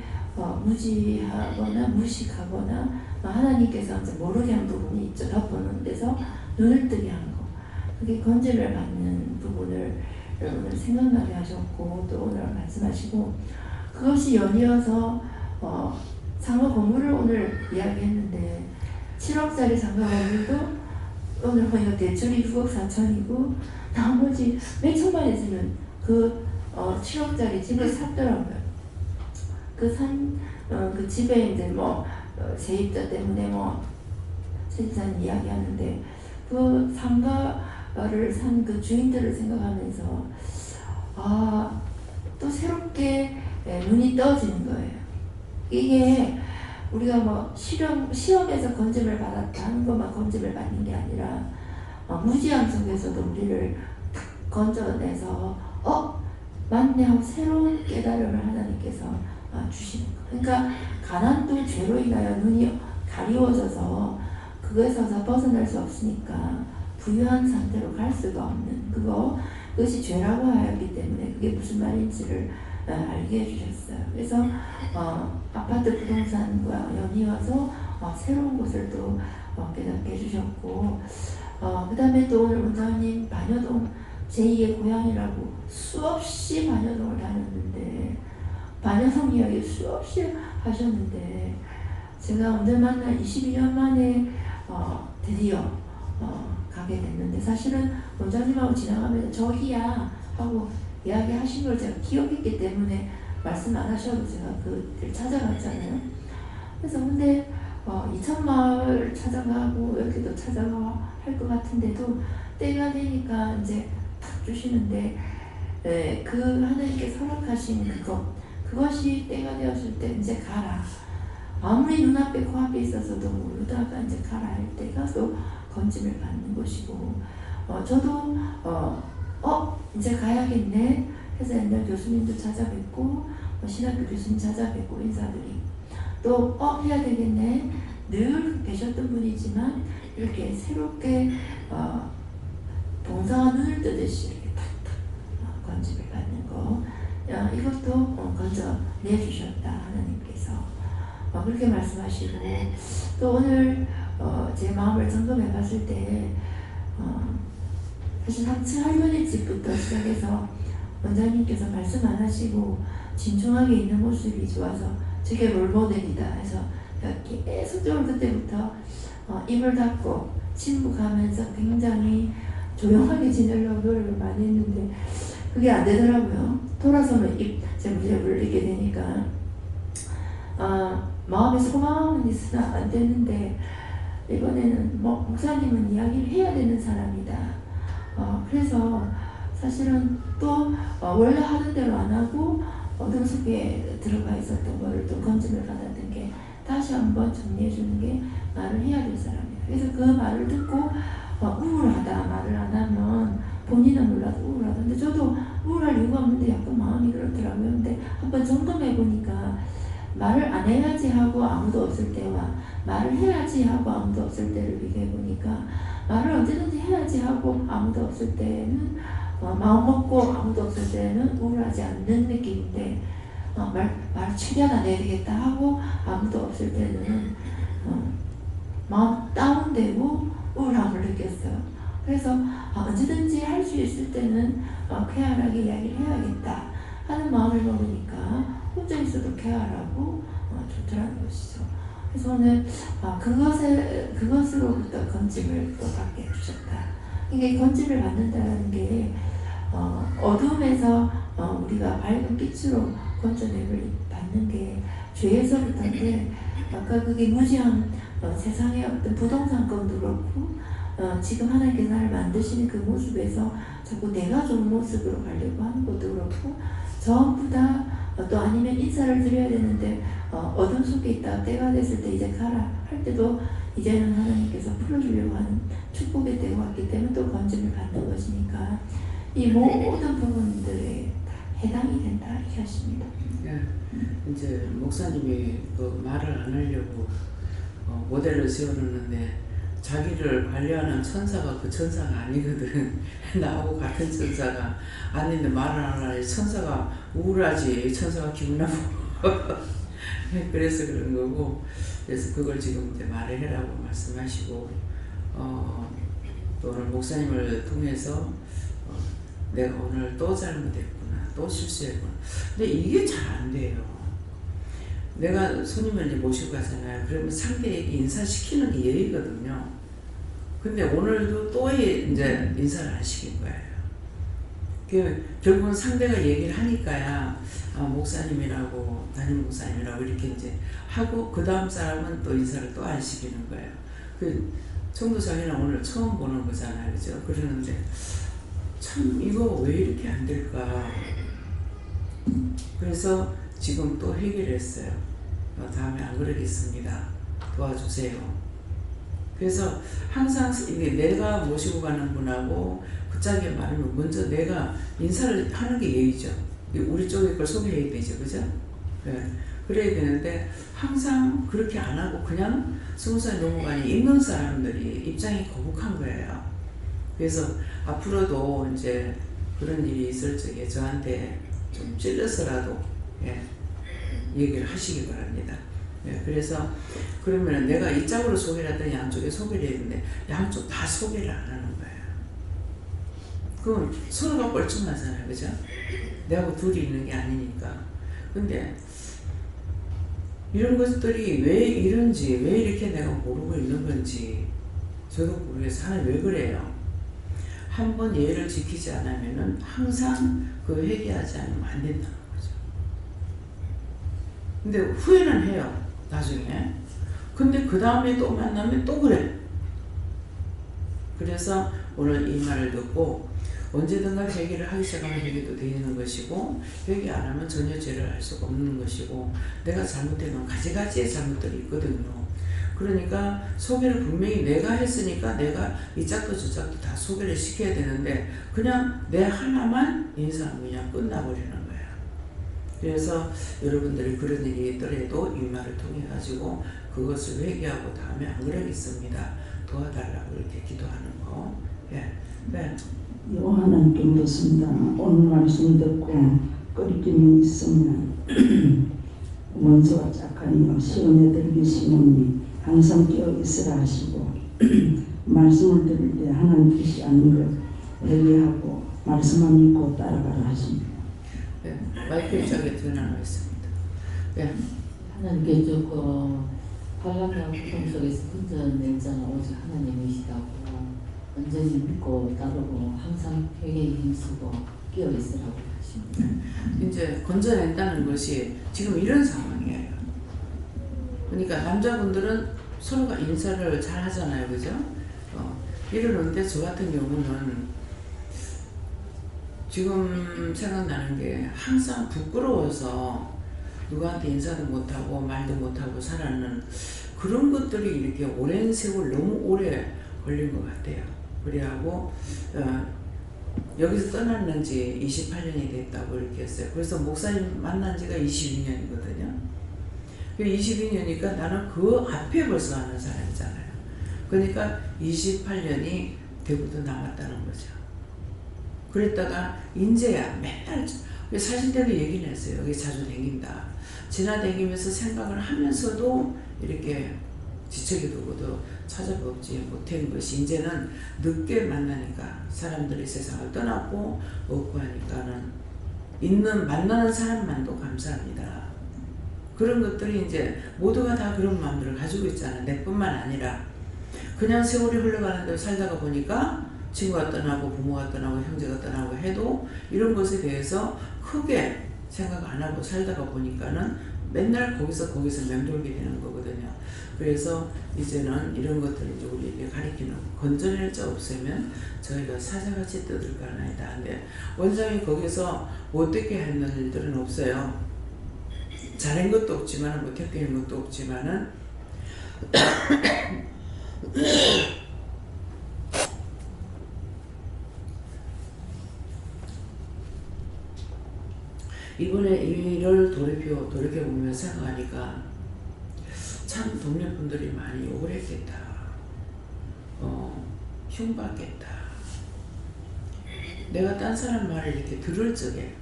무지하거나 무식하거나 하나님께서 이제 모르게 한 부분이 있죠. 덮어놓은 데서 눈을 뜨게 한 거. 그게 건재를 받는 부분을 여러분들 생각나게 하셨고 또 오늘 말씀하시고 그것이 연이어서 상가 건물을 오늘 이야기했는데 7억짜리 상가 건물도 오늘 보니까 대출이 6억 4천이고 나머지 몇 천만에 주는 그 7억짜리 집을 샀더라고요. 그 집에 이제 세입자 때문에 세입자는 이야기하는데 그 상가를 산 그 주인들을 생각하면서 또 새롭게 눈이 떠지는 거예요. 이게 우리가 시험에서 건짐을 받았다 하는 것만 건짐을 받는 게 아니라 무지함 속에서도 우리를 탁 건져내서 맞네 하고 새로운 깨달음을 하나님께서 주시는 거. 그러니까 가난도 죄로 인하여 눈이 가리워져서 그것에서 벗어날 수 없으니까 부유한 상태로 갈 수가 없는 그것이 죄라고 하였기 때문에 그게 무슨 말인지를 알게 해주셨어요. 그래서 아파트 부동산과 연이어서 새로운 것을 또 깨닫게 해주셨고 그 다음에 또 오늘 원장님 반여동 제2의 고향이라고 수없이 반여동을 다녔는데 반여동 이야기 수없이 하셨는데 제가 오늘 만나 22년 만에 드디어 가게 됐는데 사실은 원장님하고 지나가면서 저기야 하고 이야기하신 걸 제가 기억했기 때문에 말씀 안 하셔도 제가 그를 찾아갔잖아요. 그래서 근데 이천마을 찾아가고 여기도 찾아가 할 것 같은데도 때가 되니까 이제 탁 주시는데 그 하나님께서 허락하신 그것이 때가 되었을 때 이제 가라. 아무리 눈앞에 코앞에 있어서도 모르다가 이제 가라 할 때가 또 건짐을 받는 것이고 저도 이제 가야겠네 해서 옛날 교수님도 찾아뵙고 신학교 교수님 찾아뵙고 인사드리고 또 해야 되겠네 늘 계셨던 분이지만 이렇게 새롭게 봉사가 눈을 뜨듯이 이렇게 탁탁 건짐을 받는 거 이것도 건져내주셨다 하나님께서 그렇게 말씀하시고 또 오늘 제 마음을 점검해 봤을 때 사실 3층 할머니 집부터 시작해서 원장님께서 말씀 안 하시고 진중하게 있는 모습이 좋아서 저게 롤모델이다 해서 계속적으로 그때부터 입을 닫고 침묵하면서 굉장히 조용하게 지내려고 노력을 많이 했는데 그게 안 되더라고요. 돌아서면 제 문제를 읽게 되니까 마음에 소망은 있으나 안 되는데 이번에는 목사님은 이야기를 해야 되는 사람이다. 그래서 사실은 또 원래 하던 대로 안 하고 어둠 속에 들어가 있었던 거를 또 건짐을 받았던 게 다시 한번 정리해 주는 게 말을 해야 될 사람이다. 그래서 그 말을 듣고 우울하다 말을 안 하면 본인은 몰라도 우울하다. 근데 저도 우울할 이유가 없는데 약간 마음이 그렇더라고요. 근데 한번 점검해 보니까 말을 안 해야지 하고 아무도 없을 때와 말을 해야지 하고 아무도 없을 때를 비교해 보니까 말을 언제든지 해야지 하고 아무도 없을 때는 마음 먹고 아무도 없을 때는 우울하지 않는 느낌인데 말을 최대한 안 해야 되겠다 하고 아무도 없을 때는 마음 다운되고 우울함을 느꼈어요. 그래서 언제든지 할 수 있을 때는 쾌활하게 이야기를 해야겠다 하는 마음을 먹으니까 혼자 있어도 쾌활하고 좋더라는 것이죠. 그래서 오늘 그것으로부터 건짐을 또 받게 해주셨다. 이게 건짐을 받는다는 게 어둠에서 우리가 밝은 빛으로 건져냄을 받는 게 죄에서부터인데 아까 그게 무지한 세상의 어떤 부동산권도 그렇고 지금 하나님께서 나를 만드시는 그 모습에서 자꾸 내가 좋은 모습으로 가려고 하는 것도 그렇고 전부 다 또 아니면 인사를 드려야 되는데 어둠 속에 있다 때가 됐을 때 이제 가라 할 때도 이제는 하나님께서 풀어주려고 하는 축복의 때가 왔기 때문에 또 건짐을 받는 것이니까 이 모든 부분들에 다 해당이 된다 이렇게 하십니다.
예, 이제 목사님이 그 말을 안 하려고 모델을 세워놓는데 자기를 관리하는 천사가 그 천사가 아니거든. 나하고 같은 천사가 아닌데 말을 안 하니 천사가 우울하지. 천사가 기분 나쁘고. 그래서 그런 거고. 그래서 그걸 지금 이제 말해라고 말씀하시고 또 오늘 목사님을 통해서 내가 오늘 또 잘못했구나. 또 실수했구나. 근데 이게 잘 안 돼요. 내가 손님을 이제 모시고 가잖아요. 그러면 상대에게 인사시키는 게 예의거든요. 근데 오늘도 또 이제 인사를 안 시킨 거예요. 결국은 상대가 얘기를 하니까야 목사님이라고 담임 목사님이라고 이렇게 이제 하고 그 다음 사람은 또 인사를 또 안 시키는 거예요. 그 청도장이랑 오늘 처음 보는 거잖아요, 그죠? 그러는데 참 이거 왜 이렇게 안 될까? 그래서 지금 또 해결했어요. 다음에 안 그러겠습니다. 도와주세요. 그래서 항상 이게 내가 모시고 가는 분하고 붙잡게 말하면 먼저 내가 인사를 하는 게 예의죠. 우리 쪽에 걸 소개해야 되죠, 그죠? 네. 그래야 되는데 항상 그렇게 안 하고 그냥 20살 넘어가니 있는 사람들이 입장이 거북한 거예요. 그래서 앞으로도 이제 그런 일이 있을 적에 저한테 좀 찔러서라도 얘기를 하시기 바랍니다. 그래서 그러면 내가 이쪽으로 소개를 하더니 양쪽에 소개를 했는데 양쪽 다 소개를 안 하는 거예요. 그럼 서로가 뻘쭘하잖아요, 그죠? 내하고 둘이 있는 게 아니니까. 근데 이런 것들이 왜 이런지, 왜 이렇게 내가 모르고 있는 건지 저도 모르겠어요. 하나님 왜 그래요? 한번 예를 지키지 않으면은 항상 그 회개하지 않으면 안 된다는 거죠. 근데 후회는 해요, 나중에. 근데 그 다음에 또 만나면 또 그래. 그래서 오늘 이 말을 듣고 언제든가 회개를 하기 시작하면 회개도 되는 것이고 회개 안 하면 전혀 죄를 할 수가 없는 것이고 내가 잘못해놓은 가지가지의 잘못들이 있거든요. 그러니까 소개를 분명히 내가 했으니까 내가 이 짝도 저 짝도 다 소개를 시켜야 되는데 그냥 내 하나만 인사하면 그냥 끝나버리는 거예요. 그래서 여러분들이 그런 일이 있더라도 이 말을 통해 가지고 그것을 회개하고 다음에 안 그러겠습니다. 도와달라고 이렇게 기도하는 거. 네.
하나님께 묻습니다. 오늘 말씀 듣고 꺼리낌이 있으면 원수와 짝하니요 시험에 들기 쉬우니 항상 깨어 있으라 하시고 말씀을 들을 때 하나님 뜻이 아닌 것 회개하고 말씀만 믿고 따라가라 하십니다.
네, 마이크 쪽에 드러나와 있습니다. 네.
하나님께 조금 환란과 고통 속에서 건져낼 자는 오직 하나님이시다고 완전히 믿고 따르고 항상 회개에 힘쓰고 끼어 있으라고 하십니다.
이제 건져낸다는 것이 지금 이런 상황이에요. 그러니까 남자분들은 서로가 인사를 잘 하잖아요, 그죠? 이러는데 저 같은 경우는 지금 생각나는 게 항상 부끄러워서 누구한테 인사도 못하고 말도 못하고 살아는 그런 것들이 이렇게 오랜 세월 너무 오래 걸린 것 같아요. 그래하고 여기서 떠났는 지 28년이 됐다고 이렇게 했어요. 그래서 목사님 만난 지가 22년이거든요. 22년이니까 나는 그 앞에 벌써 하는 사람이잖아요. 그러니까 28년이 되고도 남았다는 거죠. 그랬다가 이제야 맨날 사실대로 얘기는 했어요. 여기 자주 댕긴다. 지나다니면서 생각을 하면서도 이렇게 지척이 두고도 찾아보지 못한 것이 이제는 늦게 만나니까 사람들이 세상을 떠났고 없고 하니까는 만나는 사람만도 감사합니다. 그런 것들이 이제 모두가 다 그런 마음들을 가지고 있잖아. 내뿐만 아니라 그냥 세월이 흘러가는 대로 살다가 보니까 친구가 떠나고 부모가 떠나고 형제가 떠나고 해도 이런 것에 대해서 크게 생각 안 하고 살다가 보니까는 맨날 거기서 맴돌게 되는 거거든요. 그래서 이제는 이런 것들을 이제 우리에게 가리키는 건져낼 자 없으면 저희가 사자같이 뜯을까 나이다. 근데 원장이 거기서 못되게 하는 일들은 없어요. 잘한 것도 없지만 못했던 것도 없지만은 이번에 일을 돌이켜보며 생각하니까 참 동료분들이 많이 욕을 했겠다. 흉봤겠다. 내가 딴 사람 말을 이렇게 들을 적에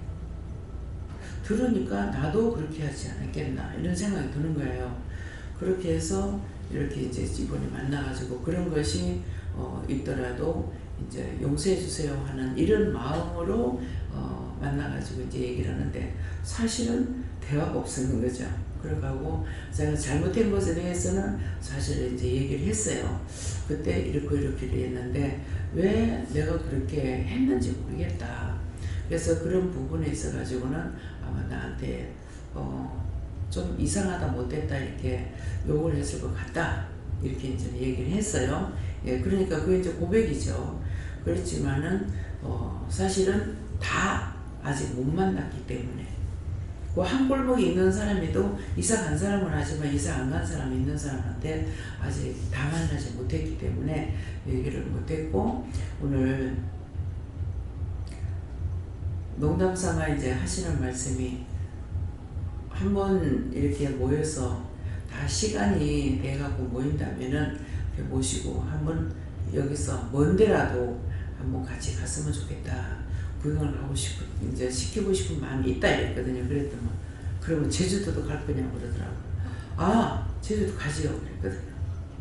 들으니까 나도 그렇게 하지 않았겠나 이런 생각이 드는 거예요. 그렇게 해서 이렇게 이제 이번에 만나가지고 그런 것이 있더라도 이제 용서해 주세요 하는 이런 마음으로 만나가지고 이제 얘기를 하는데 사실은 대화가 없었는 거죠. 그래가지고 제가 잘못한 것에 대해서는 사실 이제 얘기를 했어요. 그때 이렇게 했는데 왜 내가 그렇게 했는지 모르겠다. 그래서 그런 부분에 있어가지고는 아마 나한테 좀 이상하다 못했다 이렇게 욕을 했을 것 같다 이렇게 이제 얘기를 했어요. 예, 그러니까 그게 이제 고백이죠. 그렇지만은 사실은 다 아직 못 만났기 때문에 그 한 골목에 있는 사람이도 이사 간 사람은 하지만 이사 안 간 사람이 있는 사람한테 아직 다 만나지 못했기 때문에 얘기를 못했고 오늘 농담 삼아 이제 하시는 말씀이 한번 이렇게 모여서 다 시간이 돼갖고 모인다면은 이렇게 모시고 한번 여기서 먼데라도 한번 같이 갔으면 좋겠다. 구경을 하고 싶은 이제 시키고 싶은 마음이 있다 이랬거든요. 그랬더니 그러면 제주도도 갈 거냐고 그러더라고요. 아 제주도 가지요 그랬거든요.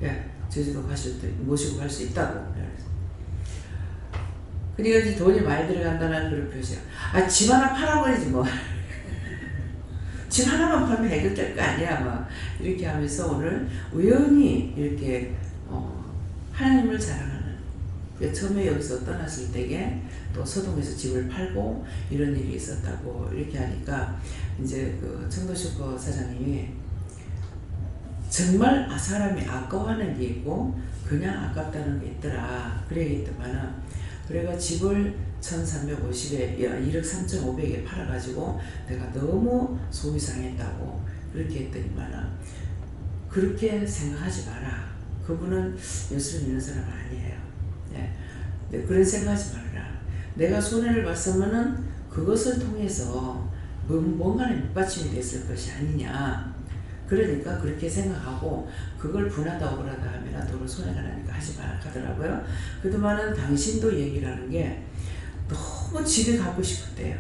예, 제주도 가실 때 모시고 갈 수 있다고. 그러니까 이제 돈이 많이 들어간다는 그런 표시야. 아 집 하나 팔아버리지 뭐. 집 하나만 팔면 해결될 거 아니야 막 이렇게 하면서 오늘 우연히 이렇게 하나님을 자랑하는 처음에 여기서 떠났을 때에 또 서동에서 집을 팔고 이런 일이 있었다고 이렇게 하니까 이제 그 청도슈퍼 사장님이 정말 사람이 아까워하는 게 있고 그냥 아깝다는 게 있더라 그래 있더만은 그래가 집을 1350에 1억 3,500에 팔아가지고 내가 너무 속이 상했다고 그렇게 했더니만은 그렇게 생각하지 마라. 그분은 예수를 믿는 사람 아니에요. 네, 그런 생각하지 말라. 내가 손해를 봤으면은 그것을 통해서 뭔가는 밑받침이 됐을 것이 아니냐. 그러니까 그렇게 생각하고 그걸 분하다 억울하다 하면 돈을 손해가 나니까 하지 말라 하더라고요. 그동안은 당신도 얘기를 하는 게 너무 집에 가고 싶었대요.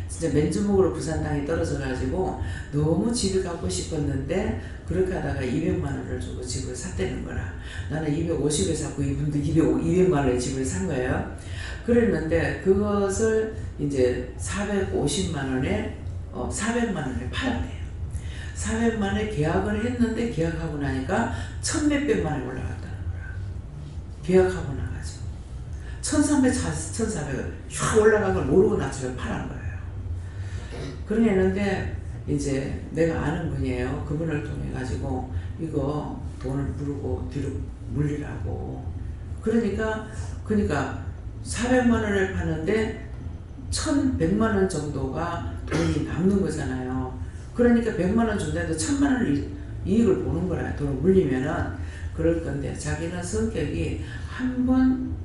진짜 맨주먹으로 부산 땅에 떨어져가지고 너무 집에 가고 싶었는데 그렇게 하다가 200만 원을 주고 집을 샀다는 거라. 나는 250에 샀고 이분도 200만 원에 집을 산 거예요. 그랬는데 그것을 이제 450만 원에 400만 원에 팔았대요. 400만 원에 계약을 했는데 계약하고 나니까 1,000몇백만 원이 올라갔다는 거야. 계약하고 나가지고 1,300, 1,400을 슉 올라간 걸 모르고 나 집에 팔은 거예요. 그러는데 이제 내가 아는 분이에요. 그분을 통해 가지고 이거 돈을 부르고 뒤로 물리라고. 그러니까 400만 원을 파는데 1,100만 원 정도가 돈이 남는 거잖아요. 그러니까 100만 원 준다해도 1,000만 원을 이익을 보는 거라. 돈을 물리면은 그럴 건데 자기는 성격이 한 번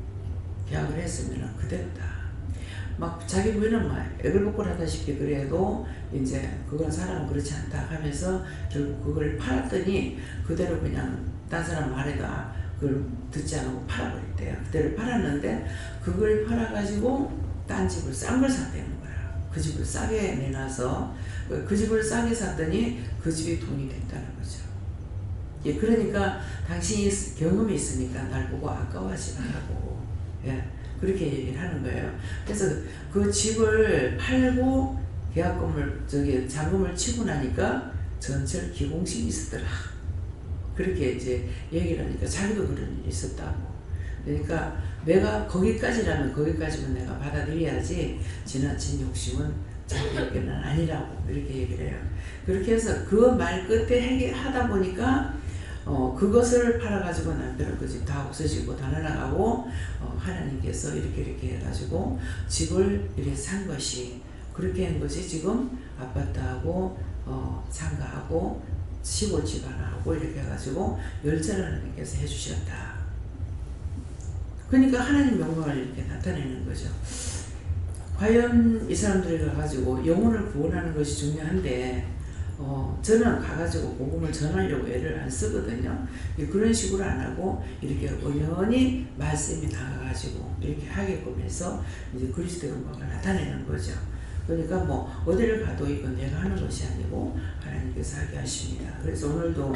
계약을 했으면 그대로다. 막 자기 부인은 막 애걸복걸 하다시피 그래도 이제 그건 사람은 그렇지 않다 하면서 결국 그걸 팔았더니 그대로 그냥 딴 사람 말에다 그걸 듣지 않고 팔아버렸대요. 그대로 팔았는데 그걸 팔아가지고 딴 집을 싼 걸 샀다는 거야. 그 집을 싸게 내놔서 그 집을 싸게 샀더니 그 집이 돈이 됐다는 거죠. 예, 그러니까 당신이 경험이 있으니까 날 보고 아까워하지 말라고. 예, 그렇게 얘기를 하는 거예요. 그래서 그 집을 팔고 계약금을 잔금을 치고 나니까 전철 기공식이 있었더라. 그렇게 이제 얘기를 하니까 자기도 그런 일이 있었다고. 그러니까 내가 거기까지라면 거기까지만 내가 받아들여야지 지나친 욕심은 자기에게는 아니라고 이렇게 얘기를 해요. 그렇게 해서 그 말 끝에 하다 보니까 그것을 팔아가지고 남편은 그 집 다 없어지고 다 날아가고 하나님께서 이렇게 해가지고 집을 이렇게 산 것이 그렇게 한 것이 지금 아파트하고 장가하고 시골 집안하고 이렇게 해가지고 열차를 하나님께서 해주셨다. 그러니까 하나님 영광을 이렇게 나타내는 거죠. 과연 이 사람들이 가가지고 영혼을 구원하는 것이 중요한데 저는 가가지고 복음을 전하려고 애를 안 쓰거든요. 그런 식으로 안 하고 이렇게 은연히 말씀이 나가가지고 이렇게 하게끔 해서 이제 그리스도의 영광을 나타내는 거죠. 그러니까 뭐 어디를 가도 이건 내가 하는 것이 아니고 하나님께서 하게 하십니다. 그래서 오늘도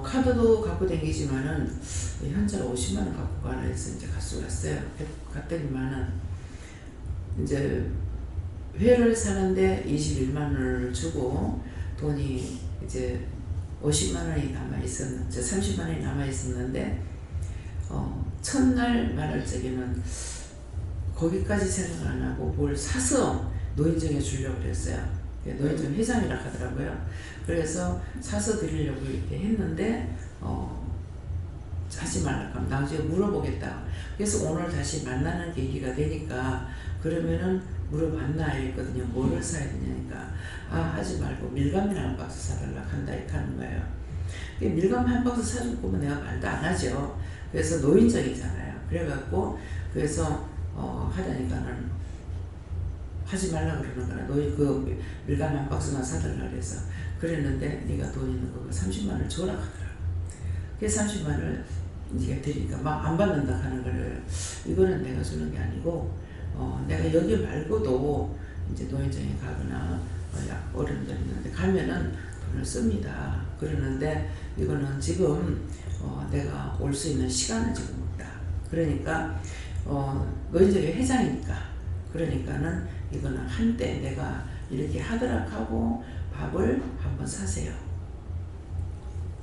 카드도 갖고 다니지만은 현재로 50만 원 갖고 가라 해서 이제 갔어요. 갔더니만은 이제 회를 사는데 21만 원을 주고 돈이 이제 50만 원이 남아 있었는데 30만 원이 남아 있었는데 첫날 말할 적에는 거기까지 생각 안 하고 뭘 사서 노인정에 주려고 그랬어요. 노인정 회장이라 하더라고요. 그래서 사서 드리려고 이렇게 했는데 하지 말라고 하면 나중에 물어보겠다. 그래서 오늘 다시 만나는 계기가 되니까 그러면은 물어봤나 했거든요. 뭐를 사야 되냐니까 하지 말고 밀감이나 한 박스 사달라고 한다 이렇게 하는 거예요. 밀감 한 박스 사줄 거면 내가 말도 안 하죠. 그래서 노인정이잖아요. 그래갖고 그래서 하다니까는 하지 말라 그러는 거라. 너희 그 밀감 한 박스만 사달라 그래서 그랬는데 네가 돈 있는 거 30만 원을 줘라 하더라고. 그래서 30만 원을 네가 드리니까 막 안 받는다 하는 거를 이거는 내가 주는 게 아니고 내가 여기 말고도 이제 노인정에 가거나 어른들 있는데 가면은 돈을 씁니다. 그러는데 이거는 지금 내가 올 수 있는 시간은 지금 없다. 그러니까 노인정의 회장이니까 그러니까는 이거는 한때 내가 이렇게 하도록 하고 밥을 한번 사세요.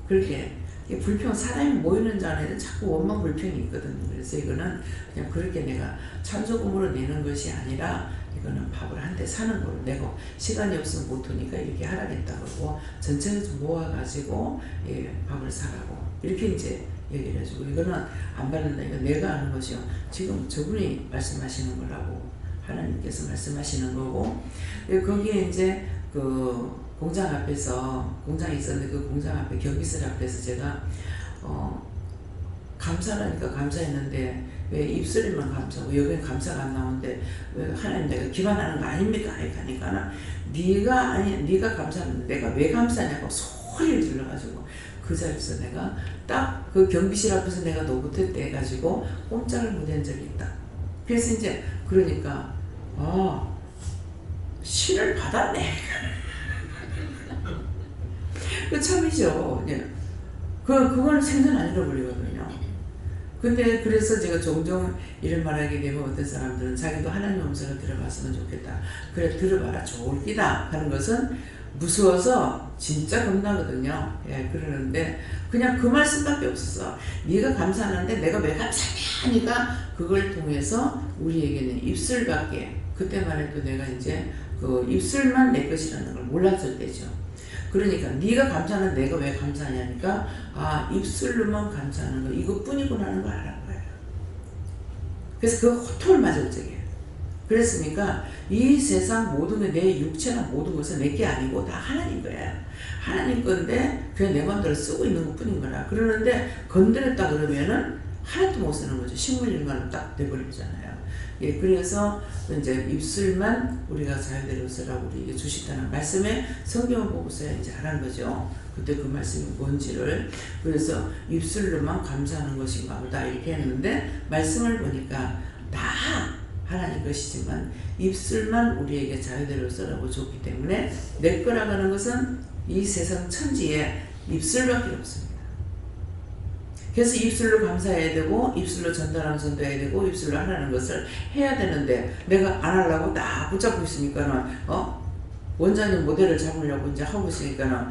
그렇게 불평 사람이 모이는 자리에는 자꾸 원망 불평이 있거든요. 그래서 이거는 그냥 그렇게 내가 참조금으로 내는 것이 아니라 이거는 밥을 한때 사는 걸로 내고 시간이 없으면 못 오니까 이렇게 하라겠다 그러고 전체를 좀 모아가지고 밥을 사라고 이렇게 이제 얘기를 해주고 이거는 안 받는다. 이거 내가 하는 것이요. 지금 저분이 말씀하시는 거라고 하나님께서 말씀하시는 거고 거기에 이제 그 공장 앞에서 공장이 있었는데 그 공장 앞에 경비실 앞에서 제가 감사하니까 감사했는데 왜 입술에만 감사하고 여기는 감사가 안 나오는데 왜 하나님 내가 기만하는 거 아닙니까? 이렇게 하니까 네가 감사하는데 내가 왜 감사하냐고 소리를 질러가지고 그 자리에서 내가 딱 그 경비실 앞에서 내가 노릇했다 해가지고 꼼짝을 못한 적이 있다. 그래서 이제 그러니까 신을 받았네. 그 참이죠. 그거는 생전 안 잃어버리거든요. 근데 그래서 제가 종종 이런 말하게 되면 어떤 사람들은 자기도 하나님 음성을 들어봤으면 좋겠다. 그래 들어봐라 좋을 기다 하는 것은 무서워서 진짜 겁나거든요. 그러는데 그냥 그 말씀밖에 없었어. 네가 감사하는데 내가 왜 감사하냐 하니까 그걸 통해서 우리에게는 입술밖에 그때만 해도 내가 이제 그 입술만 내 것이라는 걸 몰랐을 때죠. 그러니까 네가 감사하는 내가 왜 감사하냐니까 입술로만 감사하는 거 이것뿐이구나 하는 걸 알은 거예요. 그래서 그 호통을 맞을 적이에요. 그랬으니까 이 세상 모든 게 내 육체나 모든 것은 내게 아니고 다 하나님 거예요. 하나님 건데 그냥 내 마음대로 쓰고 있는 것 뿐인 거라. 그러는데 건드렸다 그러면은 하나도 못 쓰는 거죠. 식물인간은 딱 돼버리잖아요. 그래서 이제 입술만 우리가 자유대로 쓰라고 우리에게 주시다는 말씀에 성경을 보고서야 이제 하는 거죠. 그때 그 말씀이 뭔지를. 그래서 입술로만 감사하는 것인가 보다 이렇게 했는데 말씀을 보니까 다 하나님 것이지만 입술만 우리에게 자유대로 쓰라고 줬기 때문에 내 거라고 하는 것은 이 세상 천지에 입술밖에 없습니다. 그래서 입술로 감사해야 되고 입술로 전달하면 전도해야 되고 입술로 하라는 것을 해야 되는데 내가 안 하려고 딱 붙잡고 있으니까는 원장님 모델을 잡으려고 이제 하고 있으니까는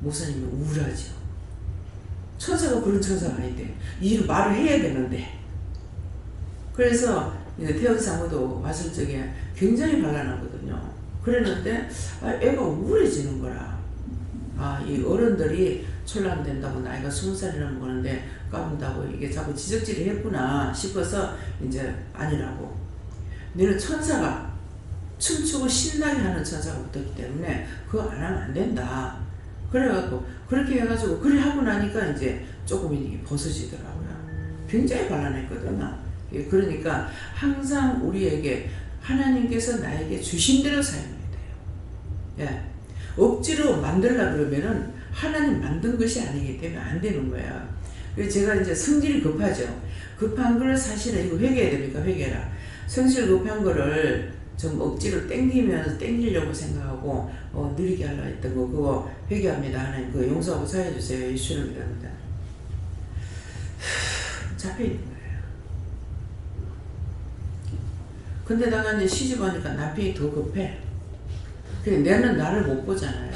목사님이 우울하죠. 천사가 그런 천사가 아닌데 이 말을 해야 되는데 그래서 태연 사모도 왔을 적에 굉장히 반란하거든요. 그랬는데 애가 우울해지는 거라. 이 어른들이 출란된다고 나이가 20살이나 먹었는데 까분다고 이게 자꾸 지적질을 했구나 싶어서 이제 아니라고. 너는 천사가 춤추고 신나게 하는 천사가 붙었기 때문에 그거 안 하면 안 된다. 그래갖고 그렇게 해가지고 그래 하고 나니까 이제 조금 이게 벗어지더라고요. 굉장히 반란했거든요. 예, 그러니까 항상 우리에게 하나님께서 나에게 주신 대로 사용해야 돼요. 예. 억지로 만들려고 그러면은 하나님 만든 것이 아니기 때문에 안 되는 거예요. 그래서 제가 이제 성질이 급하죠. 급한 걸 사실은 이거 회개해야 됩니까? 회개라. 성질 급한 거를 좀 억지로 땡기려고 생각하고 느리게 하려 했던 거 그거 회개합니다. 하나님 그거 용서하고 사해 주세요. 예수를 믿습니다. 잡혀 있는 거예요. 근데다가 이제 시집오니까 남편이 더 급해. 내는 나를 못 보잖아요.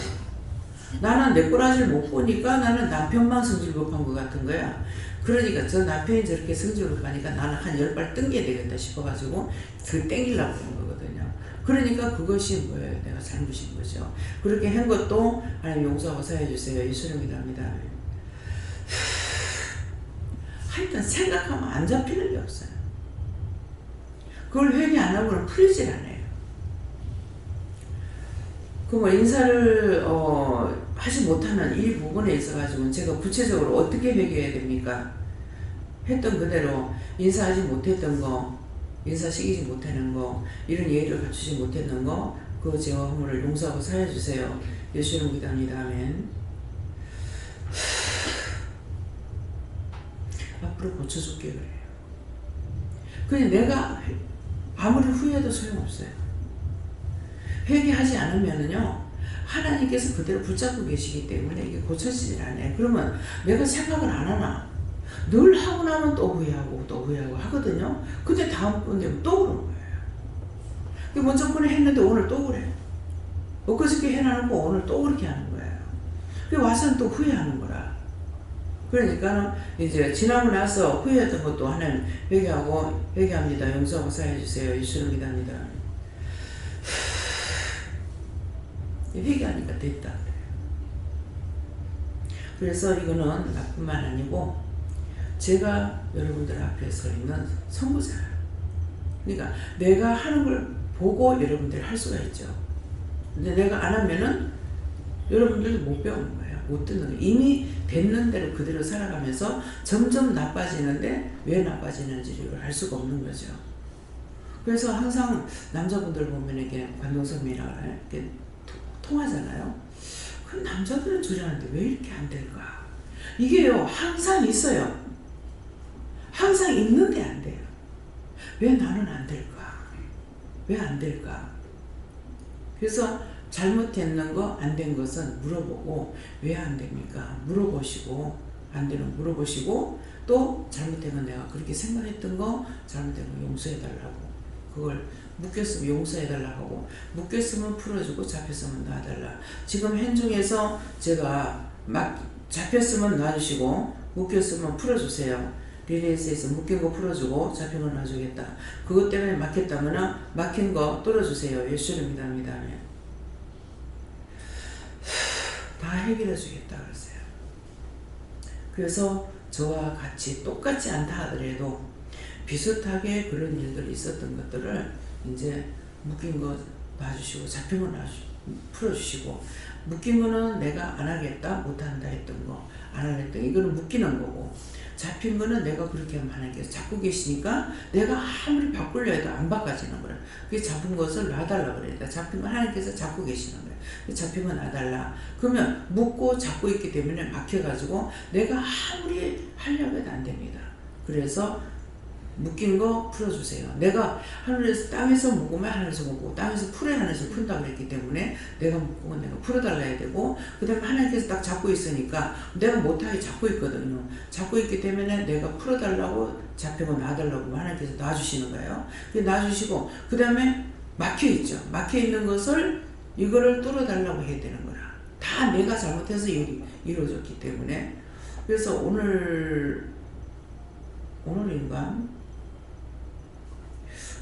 나는 내 꼬라지를 못 보니까 나는 남편만 성질 급한 것 같은 거야. 그러니까 저 남편이 저렇게 성질 급하니까 나는 한 10발 땡겨야 되겠다 싶어가지고 그 땡기려고 하는 거거든요. 그러니까 그것이 뭐예요? 내가 잘못인 거죠. 그렇게 한 것도 하나님 용서하고 사해주세요. 예수를 믿습니다. 하여튼 생각하면 안 잡히는 게 없어요. 그걸 회개 안 하고는 풀리질 않아요. 그 뭐 인사를 하지 못하는 이 부분에 있어가지고 제가 구체적으로 어떻게 회개해야 됩니까? 했던 그대로 인사하지 못했던 거, 인사시키지 못하는 거, 이런 예의를 갖추지 못했던 거, 그 죄와 허물을 용서하고 사해주세요. 예수를 믿습니다. 아멘. 앞으로 고쳐줄게 그래요. 그냥 내가 아무리 후회해도 소용없어요. 회개하지 않으면은요, 하나님께서 그대로 붙잡고 계시기 때문에 이게 고쳐지질 않아요. 그러면 내가 생각을 안 하나? 늘 하고 나면 또 후회하고 또 후회하고 하거든요. 근데 다음번 되면 또 그런 거예요. 먼저 그래 했는데 오늘 또 그래. 엊그저께 해놔놓고 오늘 또 그렇게 하는 거예요. 와서는 또 후회하는 거라. 그러니까 이제 지나고 나서 후회했던 것도 하나님 회개합니다. 용서하고 사해주세요. 예수를 믿습니다. 회개하니까 됐다. 그래서 이거는 나뿐만 아니고 제가 여러분들 앞에 서 있는 선구자예요. 그러니까 내가 하는 걸 보고 여러분들이 할 수가 있죠. 근데 내가 안 하면은 여러분들도 못 배우는 거예요. 못 듣는 거예요. 이미 됐는 대로 그대로 살아가면서 점점 나빠지는데 왜 나빠지는지를 알 수가 없는 거죠. 그래서 항상 남자분들 보면 이렇게 관동성미라 이렇게 통하잖아요. 그 남자들은 저리 하는데 왜 이렇게 안 될까? 이게요, 항상 있어요. 항상 있는데 안 돼요. 왜 나는 안 될까? 왜 안 될까? 그래서 잘못했는 거, 안 된 것은 물어보고, 왜 안 됩니까? 물어보시고, 안 되는 물어보시고, 또 잘못된 건 내가 그렇게 생각했던 거, 잘못된 거 용서해달라고. 그걸 묶였으면 용서해달라고 하고, 묶였으면 풀어주고, 잡혔으면 놔달라. 지금 현중에서 제가 막 잡혔으면 놔주시고, 묶였으면 풀어주세요. 리레이스에서 묶인 거 풀어주고, 잡힌 거 놔주겠다. 그것 때문에 막혔다면 막힌 거 뚫어주세요. 예수를 믿습니다. 다 해결해 주겠다 그랬어요. 그래서 저와 같이 똑같지 않다 하더라도 비슷하게 그런 일들이 있었던 것들을 이제 묶인 거 놔주시고, 잡힌 거 풀어주시고, 묶인 거는 내가 안 하겠다, 못한다 했던 거, 안 하겠다, 이거는 묶이는 거고, 잡힌 거는 내가 그렇게 하면 하나님께서 잡고 계시니까 내가 아무리 바꾸려 해도 안 바꿔지는 거예요. 그게 잡은 것을 놔달라 그래요. 잡힌 건 하나님께서 잡고 계시는 거예요. 잡힌 건 놔달라. 그러면 묶고 잡고 있기 때문에 막혀가지고 내가 아무리 하려고 해도 안 됩니다. 그래서 묶인 거 풀어주세요. 내가 하늘에서 땅에서 묶으면 하늘에서 묶고, 땅에서 풀어야 하늘에서 푼다고 그랬기 때문에 내가 묶고 내가 풀어달라 해야 되고, 그 다음에 하나님께서 딱 잡고 있으니까 내가 못하게 잡고 있거든요. 잡고 있기 때문에 내가 풀어달라고, 잡히고 놔달라고 하나님께서 놔주시는 거예요. 놔주시고, 그 다음에 막혀있죠. 막혀있는 것을 이거를 뚫어달라고 해야 되는 거라. 다 내가 잘못해서 이루어졌기 때문에. 그래서 오늘인가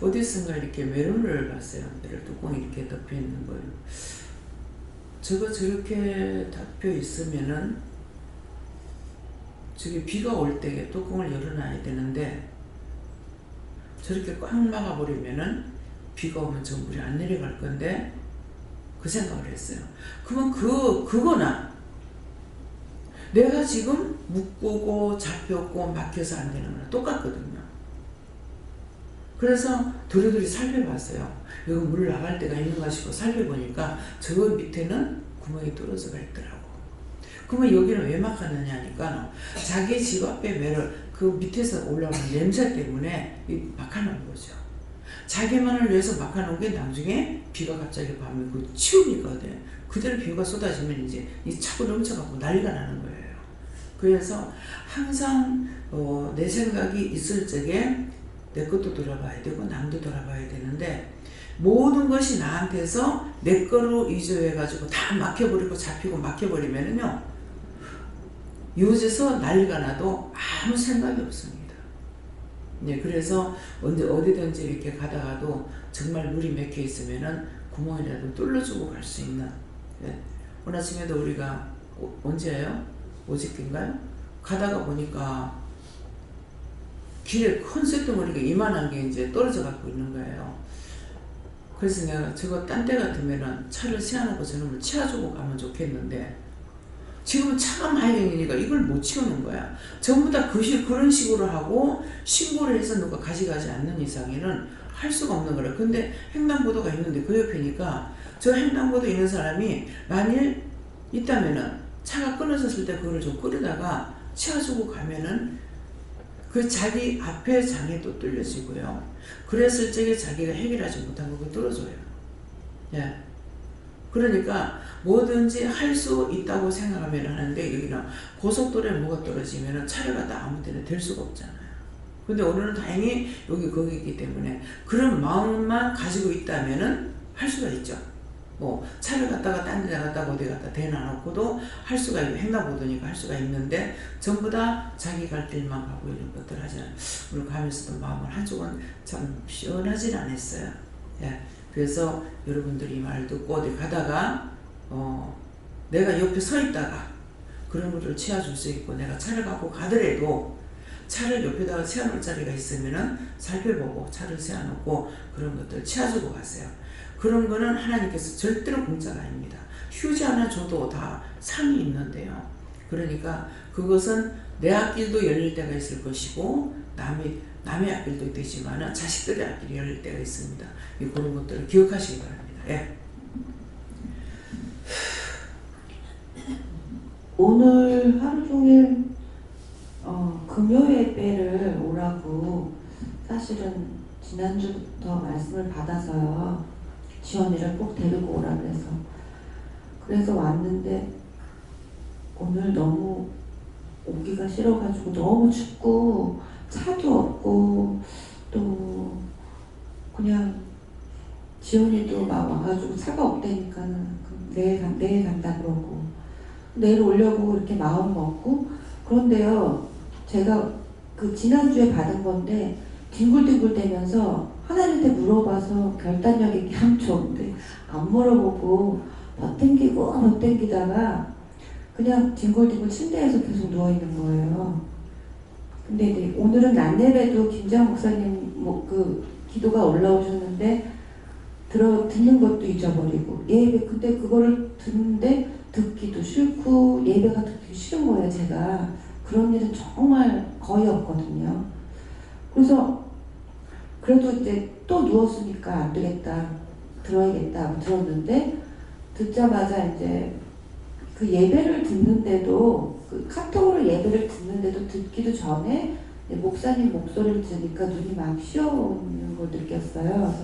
어디선가 이렇게 메론을 봤어요. 메론 뚜껑이 이렇게 덮여 있는 거예요. 저렇게 덮여 있으면은 저기 비가 올 때 뚜껑을 열어놔야 되는데 저렇게 꽉 막아버리면은 비가 오면 저 물이 안 내려갈 건데 그 생각을 했어요. 그러면 그거나 내가 지금 묶고 잡혔고 막혀서 안 되는 거랑 똑같거든요. 그래서 도리도리 살펴봤어요. 여기 물 나갈 데가 있는가 싶어 살펴보니까 저 밑에는 구멍이 뚫어져가 있더라고. 그러면 여기는 왜 막았느냐 하니까 자기 집 앞에 매를 그 밑에서 올라오는 냄새 때문에 막아놓은 거죠. 자기만을 위해서 막아놓은 게 나중에 비가 갑자기 밤에 그 치우니까 그대로 비가 쏟아지면 이제 이 차고 넘쳐가고 난리가 나는 거예요. 그래서 항상 내 생각이 있을 적에 내 것도 돌아봐야 되고 남도 돌아봐야 되는데 모든 것이 나한테서 내 거로 위조해가지고 다 막혀버리고 잡히고 막혀버리면은요 요새서 난리가 나도 아무 생각이 없습니다. 네, 그래서 어디든지 이렇게 가다가도 정말 물이 맥혀 있으면은 구멍이라도 뚫어주고 갈 수 있는. 네. 오늘 아침에도 우리가 언제예요? 어저께인가요? 가다가 보니까 길에 큰 쇳덩어리가 이만한 게 이제 떨어져 갖고 있는 거예요. 그래서 내가 저거 딴 데 같으면은 차를 세워놓고 저놈을 치워주고 가면 좋겠는데 지금은 차가 마이ring이니까 이걸 못 치우는 거야. 전부 다 그런 식으로 하고 신고를 해서 누가 가져가지 않는 이상에는 할 수가 없는 거라. 근데 횡단보도가 있는데 그 옆이니까 저 횡단보도 있는 사람이 만일 있다면은 차가 끊어졌을 때 그거를 좀 끌어다가 치워주고 가면은 그 자기 앞에 장애도 뚫려지고요. 그랬을 적에 자기가 해결하지 못한 거 뚫어줘요. 예. 그러니까 뭐든지 할 수 있다고 생각하면 하는데 여기는 고속도로에 뭐가 떨어지면 차를 갖다 아무 데나 댈 수가 없잖아요. 근데 오늘은 다행히 여기 거기 있기 때문에 그런 마음만 가지고 있다면은 할 수가 있죠. 뭐 차를 갖다가 딴 데 갖다가 어디 갖다 대놔놓고도 할 수가 있고 횡단보도니까 할 수가 있는데 전부 다 자기 갈 길만 가고 이런 것들 하잖아요. 오늘 가면서도 마음을 한쪽은 참 시원하진 않았어요. 예. 그래서 여러분들이 이 말 듣고 어디 가다가 내가 옆에 서 있다가 그런 것을 치워줄 수 있고 내가 차를 갖고 가더라도 차를 옆에다가 세워놓을 자리가 있으면은 살펴보고 차를 세워놓고 그런 것들 치워주고 가세요. 그런 거는 하나님께서 절대로 공짜가 아닙니다. 휴지 하나 줘도 다 상이 있는데요. 그러니까 그것은 내 앞길도 열릴 때가 있을 것이고 남의 앞길도 되지만 자식들의 앞길이 열릴 때가 있습니다. 그런 것들을 기억하시기 바랍니다. 예.
오늘 하루 종일 금요 예배를 오라고 사실은 지난주부터 말씀을 받아서요. 지원이를 꼭 데리고 오라 그래서 왔는데 오늘 너무 오기가 싫어가지고 너무 춥고 차도 없고 또 그냥 지원이도 막 와가지고 차가 없다니까는 내일 간다 그러고 내일 오려고 이렇게 마음 먹고 그런데요 제가 그 지난주에 받은 건데 뒹굴뒹굴 대면서 하나님한테 물어봐서 결단력 있게 하면 좋은데 안 물어보고 버팅기다가 그냥 뒹굴뒹굴 침대에서 계속 누워있는 거예요. 근데 이제 오늘은 낮예배도 김장 목사님 그 기도가 올라오셨는데 듣는 것도 잊어버리고 예배 근데 그거를 듣는데 듣기도 싫고 예배가 듣기 싫은 거예요. 제가 그런 일은 정말 거의 없거든요. 그래서 그래도 이제 또 누웠으니까 안 되겠다 들어야겠다 들었는데 듣자마자 이제 그 예배를 듣는데도 그 카톡으로 예배를 듣는데도 듣기도 전에 목사님 목소리를 들으니까 눈이 막 휘어오는 걸 느꼈어요.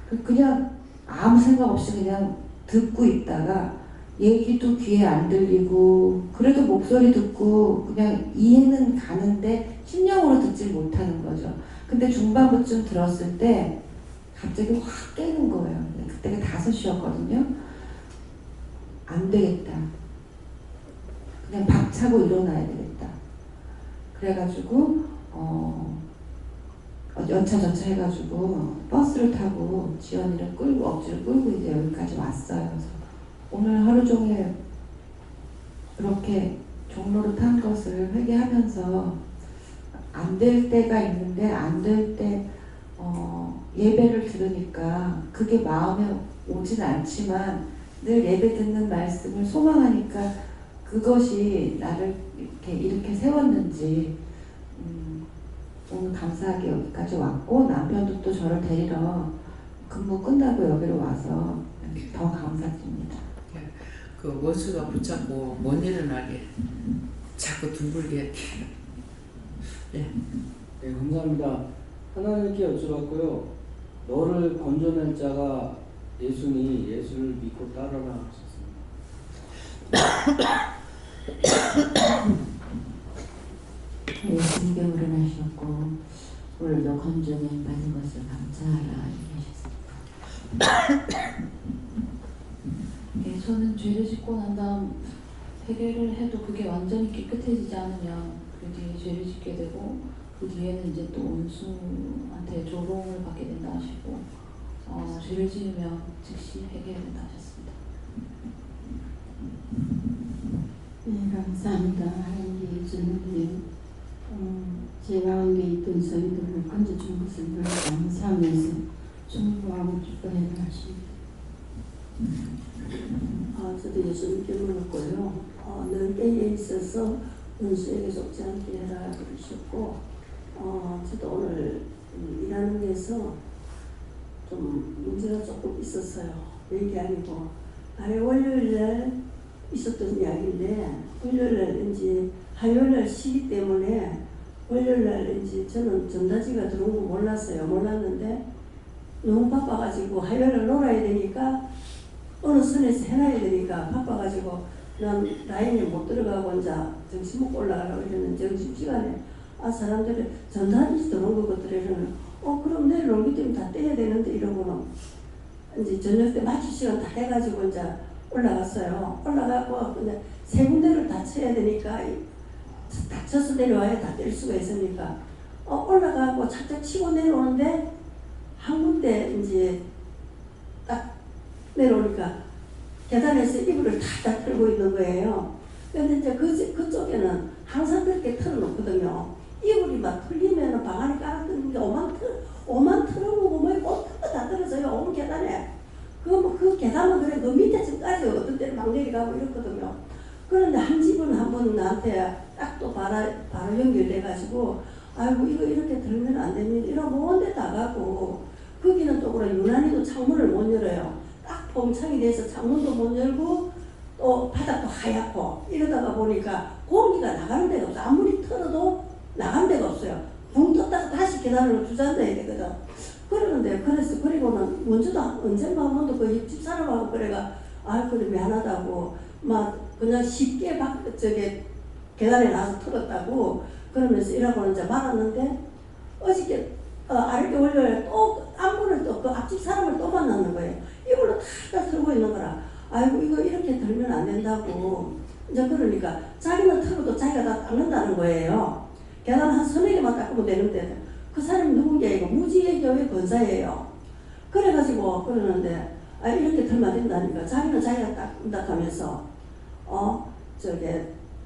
그래서 그냥 아무 생각 없이 그냥 듣고 있다가 얘기도 귀에 안 들리고 그래도 목소리 듣고 그냥 이해는 가는데 심령으로 듣질 못하는 거죠. 근데 중반부쯤 들었을 때 갑자기 확 깨는 거예요. 그때가 5시였거든요. 안 되겠다. 그냥 박차고 일어나야 되겠다. 그래가지고 연차전차 해가지고 버스를 타고 지연이를 끌고 억지로 끌고 이제 여기까지 왔어요. 그래서 오늘 하루 종일 이렇게 종로를 탄 것을 회개하면서 안 될 때가 있는데 안 될 때 예배를 들으니까 그게 마음에 오진 않지만 늘 예배 듣는 말씀을 소망하니까 그것이 나를 이렇게 세웠는지 오늘 감사하게 여기까지 왔고 남편도 또 저를 데리러 근무 끝나고 여기로 와서 더 감사드립니다.
그 원수가 붙잡고 못 일어나게 자꾸 둥글게 했대. 네.
네, 감사합니다. 하나님께 여쭤봤고요. 너를 건져낼 자가 예수니 예수를 믿고 따르라 하셨습니다.
예수님께 우러나셨고 오늘도 건전에 받은 것을 감사하라 하셨습니다. 예, 저는 죄를 짓고 난 다음 회개를 해도 그게 완전히 깨끗해지지 않으면 그 뒤에 죄를 짓게 되고 그 뒤에는 이제 또 원수한테 조롱을 받게 된다 하시고 죄를 지으면 즉시 회개해야 된다 하셨습니다.
네, 감사합니다. 하나님 예수님, 제 가운데 있던 저희들을 건져준 것을 늘 감사하면서 충고하고 기뻐해 하십니다. 저도 예수님께 물었고요. 늘 때에 있어서 원수에게 속지 않게 해라 그러셨고, 저도 오늘 일하는 데서 좀 문제가 조금 있었어요. 이게 아니고 월요일날 있었던 이야기인데 월요일날인지 화요일날 쉬기 때문에 월요일날인지 저는 전단지가 들어온 거 몰랐는데 너무 바빠가지고 화요일날 놀아야 되니까 어느 선에서 해놔야 되니까 바빠가지고 난 라인에 못 들어가고 혼자 정신 먹고 올라가려고 이랬는데 점심시간에 사람들이 전단지 들어온 거 같더래는 그럼 내일 놀기 때문에 다 떼야 되는데 이러고는 이제 저녁 때 마칠 시간 다 해가지고 이제 올라갔어요. 올라가고 근데 세 군데를 다 쳐야 되니까 다쳐서 내려와야 다 뗄 수가 있으니까 올라가고 착착 치고 내려오는데 한 군데 이제 딱 내려오니까 계단에서 이불을 다 틀고 있는 거예요. 근데 이제 그쪽에는 항상 그렇게 틀어놓거든요. 이불이 막 틀리면 방 안에 깔아뜯는데 오만 틀어보고 뭐다 떨어져요. 온 계단에. 그 계단은 그래 그 밑에쯤까지 어떤 때는 막 내려가고 이렇거든요. 그런데 한 집은 한 번 나한테 딱 또 바로 연결돼가지고 아이고 이거 이렇게 들면 안 됩니다. 이러고 먼데 다 가고 거기는 또 그래 유난히도 창문을 못 열어요. 딱 봉창이 돼서 창문도 못 열고 또 바닥도 하얗고 이러다가 보니까 공기가 나가는 데가 없어. 아무리 틀어도 나가는 데가 없어요. 붕 떴다가 다시 계단으로 주저앉아야 되거든. 그리고는 먼저도 언젠가 한 번도 그 옆집 사람하고 그래가 그래 미안하다고 막 그냥 쉽게 계단에 나서 틀었다고 그러면서 이러고는 이제 말았는데 어저께 아랫게 월요일에 또 안문을 또 그 앞집 사람을 또 만났는 거예요. 이걸로 다 틀고 있는 거라. 아이고 이거 이렇게 들면 안 된다고 이제 그러니까 자기는 틀어도 자기가 다 닦는다는 거예요. 계단 한 서너 개만 닦으면 되는데 그 사람이 누군지 무지의 교회 권사예요. 그래가지고 그러는데 이렇게 들면 안 된다니까 자기는 자기가 닦는다 하면서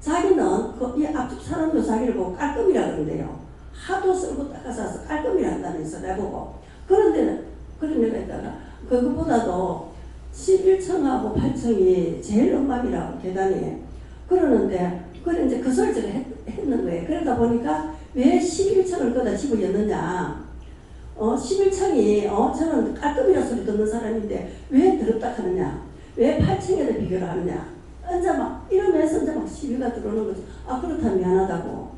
자기는 이 앞집 사람도 자기를 보고 깔끔이라 그러는데요. 하도 쓸고 닦아서 깔끔이라 한다면서 내보고 그런데 그런 데가 있다가 그것보다도 11층하고 8층이 제일 엉망이라고 계단이 그러는데 그래 이제 그 소리를 했는 거예요. 그러다 보니까 왜 11층을 거다 집어였느냐 11층이 저는 깔끔이라 소리 듣는 사람인데 왜 더럽다 하느냐 왜 8층에다 비교를 하느냐 이제 막 이러면서 이제 막 시비가 들어오는 거죠. 그렇다면 미안하다고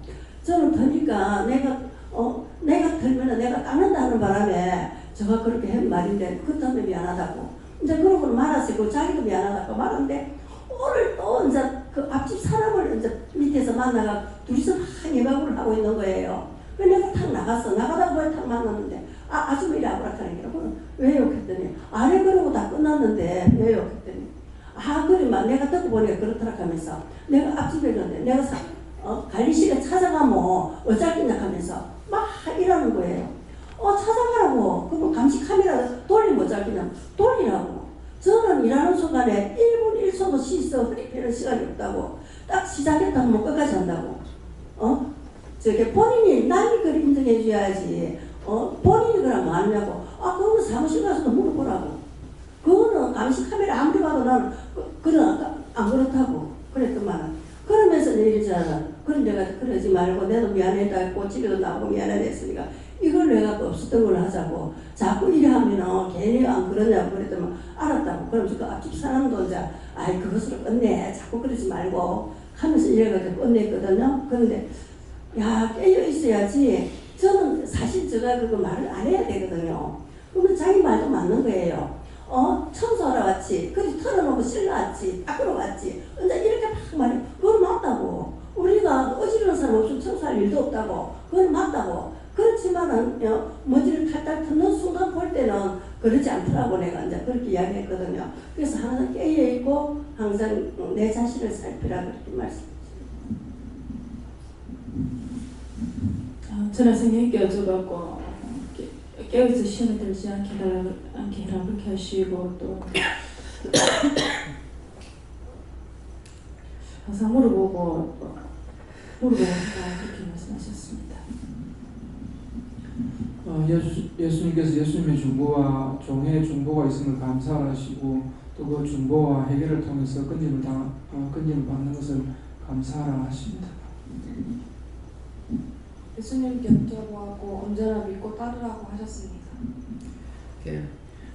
저는 더니까 내가 들면 내가 닦는다는 바람에 저가 그렇게 한 말인데 그렇다면 미안하다고 이제 그러고는 말았어요. 자기도 미안하다고 말하는데 오늘 또 이제 그 앞집 사람을 이제 밑에서 만나가 둘이서 막 예방을 하고 있는 거예요. 그래서 내가 탁 나가다가 그걸 탁 만났는데 아줌마 이리 와보라 하는 게 왜요? 했더니 아래 그러고 다 끝났는데 왜요? 했더니 그래만 내가 듣고 보니까 그렇더라 하면서 내가 앞집에 있는데 내가 관리실에 찾아가면 어쩔겠냐 하면서 막 이러는 거예요. 찾아가라고. 그럼 감시 카메라 돌리면 어쩔겠냐 돌리라고. 저는 일하는 순간에 1분 1초도 쉬서 허리 펴는 시간이 없다고. 딱 시작했다면 끝까지 한다고. 본인이 남이 그걸 인정해 줘야지. 본인이 그러면 아니냐고. 그거는 사무실 가서도 물어보라고. 그거는 감시 카메라 아무리 봐도 나는 그건 안 그렇다고 그랬더만. 그러면서 내리잖아. 그런 내가 그러지 말고 내도 미안하다 했고 집에도 나오고 미안하다 했으니까 이걸 내가 없었던 걸 하자고. 자꾸 이래 하면은 괜히 안 그러냐고 그랬더만 알았다고. 그러면서 그 앞집 사람도 이제 그것으로 끝내. 자꾸 그러지 말고 하면서 이래가지고 끝냈거든요. 그런데 야 깨어 있어야지. 저는 사실 제가 그거 말을 안 해야 되거든요. 그러면 자기 말도 맞는 거예요. 청소하러 왔지. 그리 털어놓고 실러 왔지. 닦으러 왔지. 근데 이렇게 막 말해. 그건 맞다고. 우리가 어지러운 사람 없으면 청소할 일도 없다고. 그건 맞다고. 그렇지만은 먼지를 탈탈 털는 순간 볼 때는 그러지 않더라고. 내가 이제 그렇게 이야기했거든요. 그래서 항상 깨어있고 항상 내 자신을 살피라 그렇게 말씀드렸어요.
전화 선생님께 여쭤봤고 깨어있어 시험에 들지 않게 해라 그렇게 하시고 또 항상 물어보고 하라 그렇게 말씀하셨습니다.
예수님께서 예수님의 중보와 종의 중보가 있음을 감사하시고 또 그 중보와 회개를 통해서 끊임을 받는 것을 감사하라 하십니다.
예수님께 여쭤보고 언제나 믿고 따르라고 하셨습니다.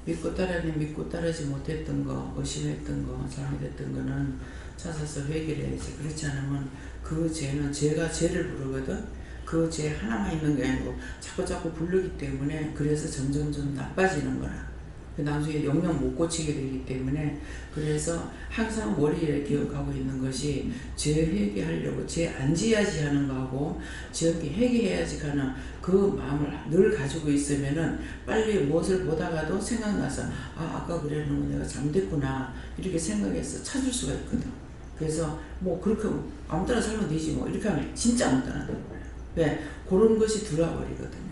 믿고 따르면 믿고 따르지 못했던 거, 의심했던 거, 잘못했던 거는 찾아서 회개를 해야지. 그렇지 않으면 그 죄는 제가 죄를 부르거든. 그 죄 하나만 있는 게 아니고 자꾸 부르기 때문에 그래서 점점 나빠지는 거라. 나중에 영영 못 고치게 되기 때문에 그래서 항상 머리에 기억하고 있는 것이 죄 회개하려고 죄 안 지어야지 하는 거하고 죄 회개해야지 하는 그 마음을 늘 가지고 있으면은 빨리 무엇을 보다가도 생각나서 아까 그랬는 거 내가 잘못했구나 이렇게 생각해서 찾을 수가 있거든. 그래서 뭐 그렇게 아무 때나 살면 되지 뭐 이렇게 하면 진짜 아무 때나 되는 거예요. 왜? 그런 것이 들어와버리거든요.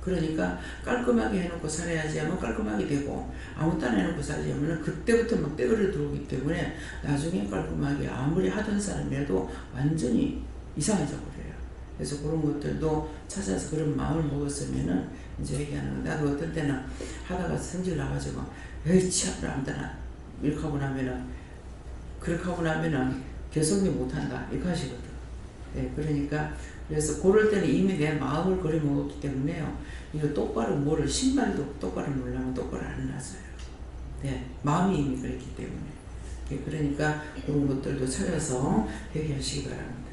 그러니까 깔끔하게 해놓고 살아야지 하면 깔끔하게 되고 아무 때나 해놓고 살지 하면 그때부터 막 떼거리를 들어오기 때문에 나중에 깔끔하게 아무리 하던 사람이라도 완전히 이상해져 버려요. 그래서 그런 것들도 찾아서 그런 마음을 먹었으면은 이제 얘기하는 거. 나도 어떤 때는 하다가 성질 나가지고 에이 치아를 아무 때나 이렇게 하고 나면은 그렇게 하고 나면은 개성이 못한다 이렇게 하시거든. 그러니까 그래서 그럴 때는 이미 내 마음을 그려먹었기 때문에요. 이거 똑바로 뭐를 신발도 똑바로 놓으려면 똑바로 안 놨어요. 마음이 이미 그랬기 때문에. 그러니까 그런 것들도 찾아서 회개하시기 바랍니다.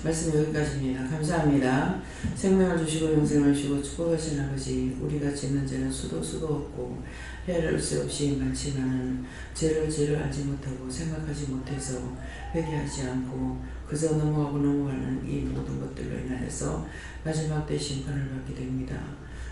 말씀 여기까지입니다. 감사합니다. 생명을 주시고 영생을 주시고 축복하신 아버지, 우리가 짓는 죄는 수도 없고 헤아릴 수 없이 많지만 죄를 알지 못하고 생각하지 못해서 회개하지 않고 그저 넘어가는 이 모든 것들로 인하여서 마지막 때 심판을 받게 됩니다.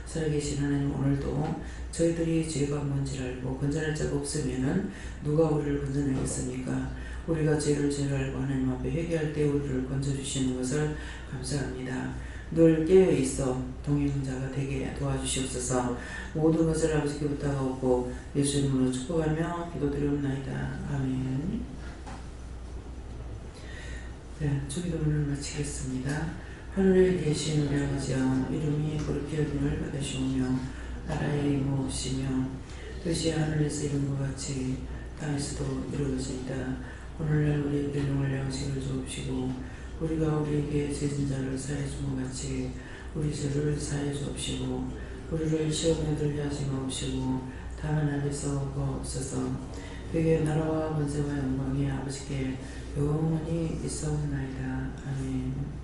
살아계신 하나님, 오늘도 저희들이 죄가 뭔지를 알고 건져낼 자가 없으면은 누가 우리를 건져내겠습니까? 우리가 죄를 알고 하나님 앞에 회개할 때 우리를 건져주시는 것을 감사합니다. 늘 깨어있어 동행자가 되게 도와주시옵소서. 모든 것을 아버지께 부탁하고 예수 이름으로 축복하며 기도드리옵나이다. 아멘. 주기도문을 마치겠습니다. 하늘에 계신 우리 아버지여, 이름이 거룩히 여김을 받으시오며 나라의 이모옵시며 뜻이 하늘에서 이룬 것 같이 땅에서도 이루어지이다. 오늘날 우리에게 일용할 양식을 주옵시고 우리가 우리에게 죄진 자를 사해 준 것 같이 우리 죄를 사해 주옵시고 우리를 시험에 들게 하지 마옵시고 다만 악에서 구하옵소서. 그의 나라와 권세와 영광이 아버지께 영원히 있사옵나이다. 아멘.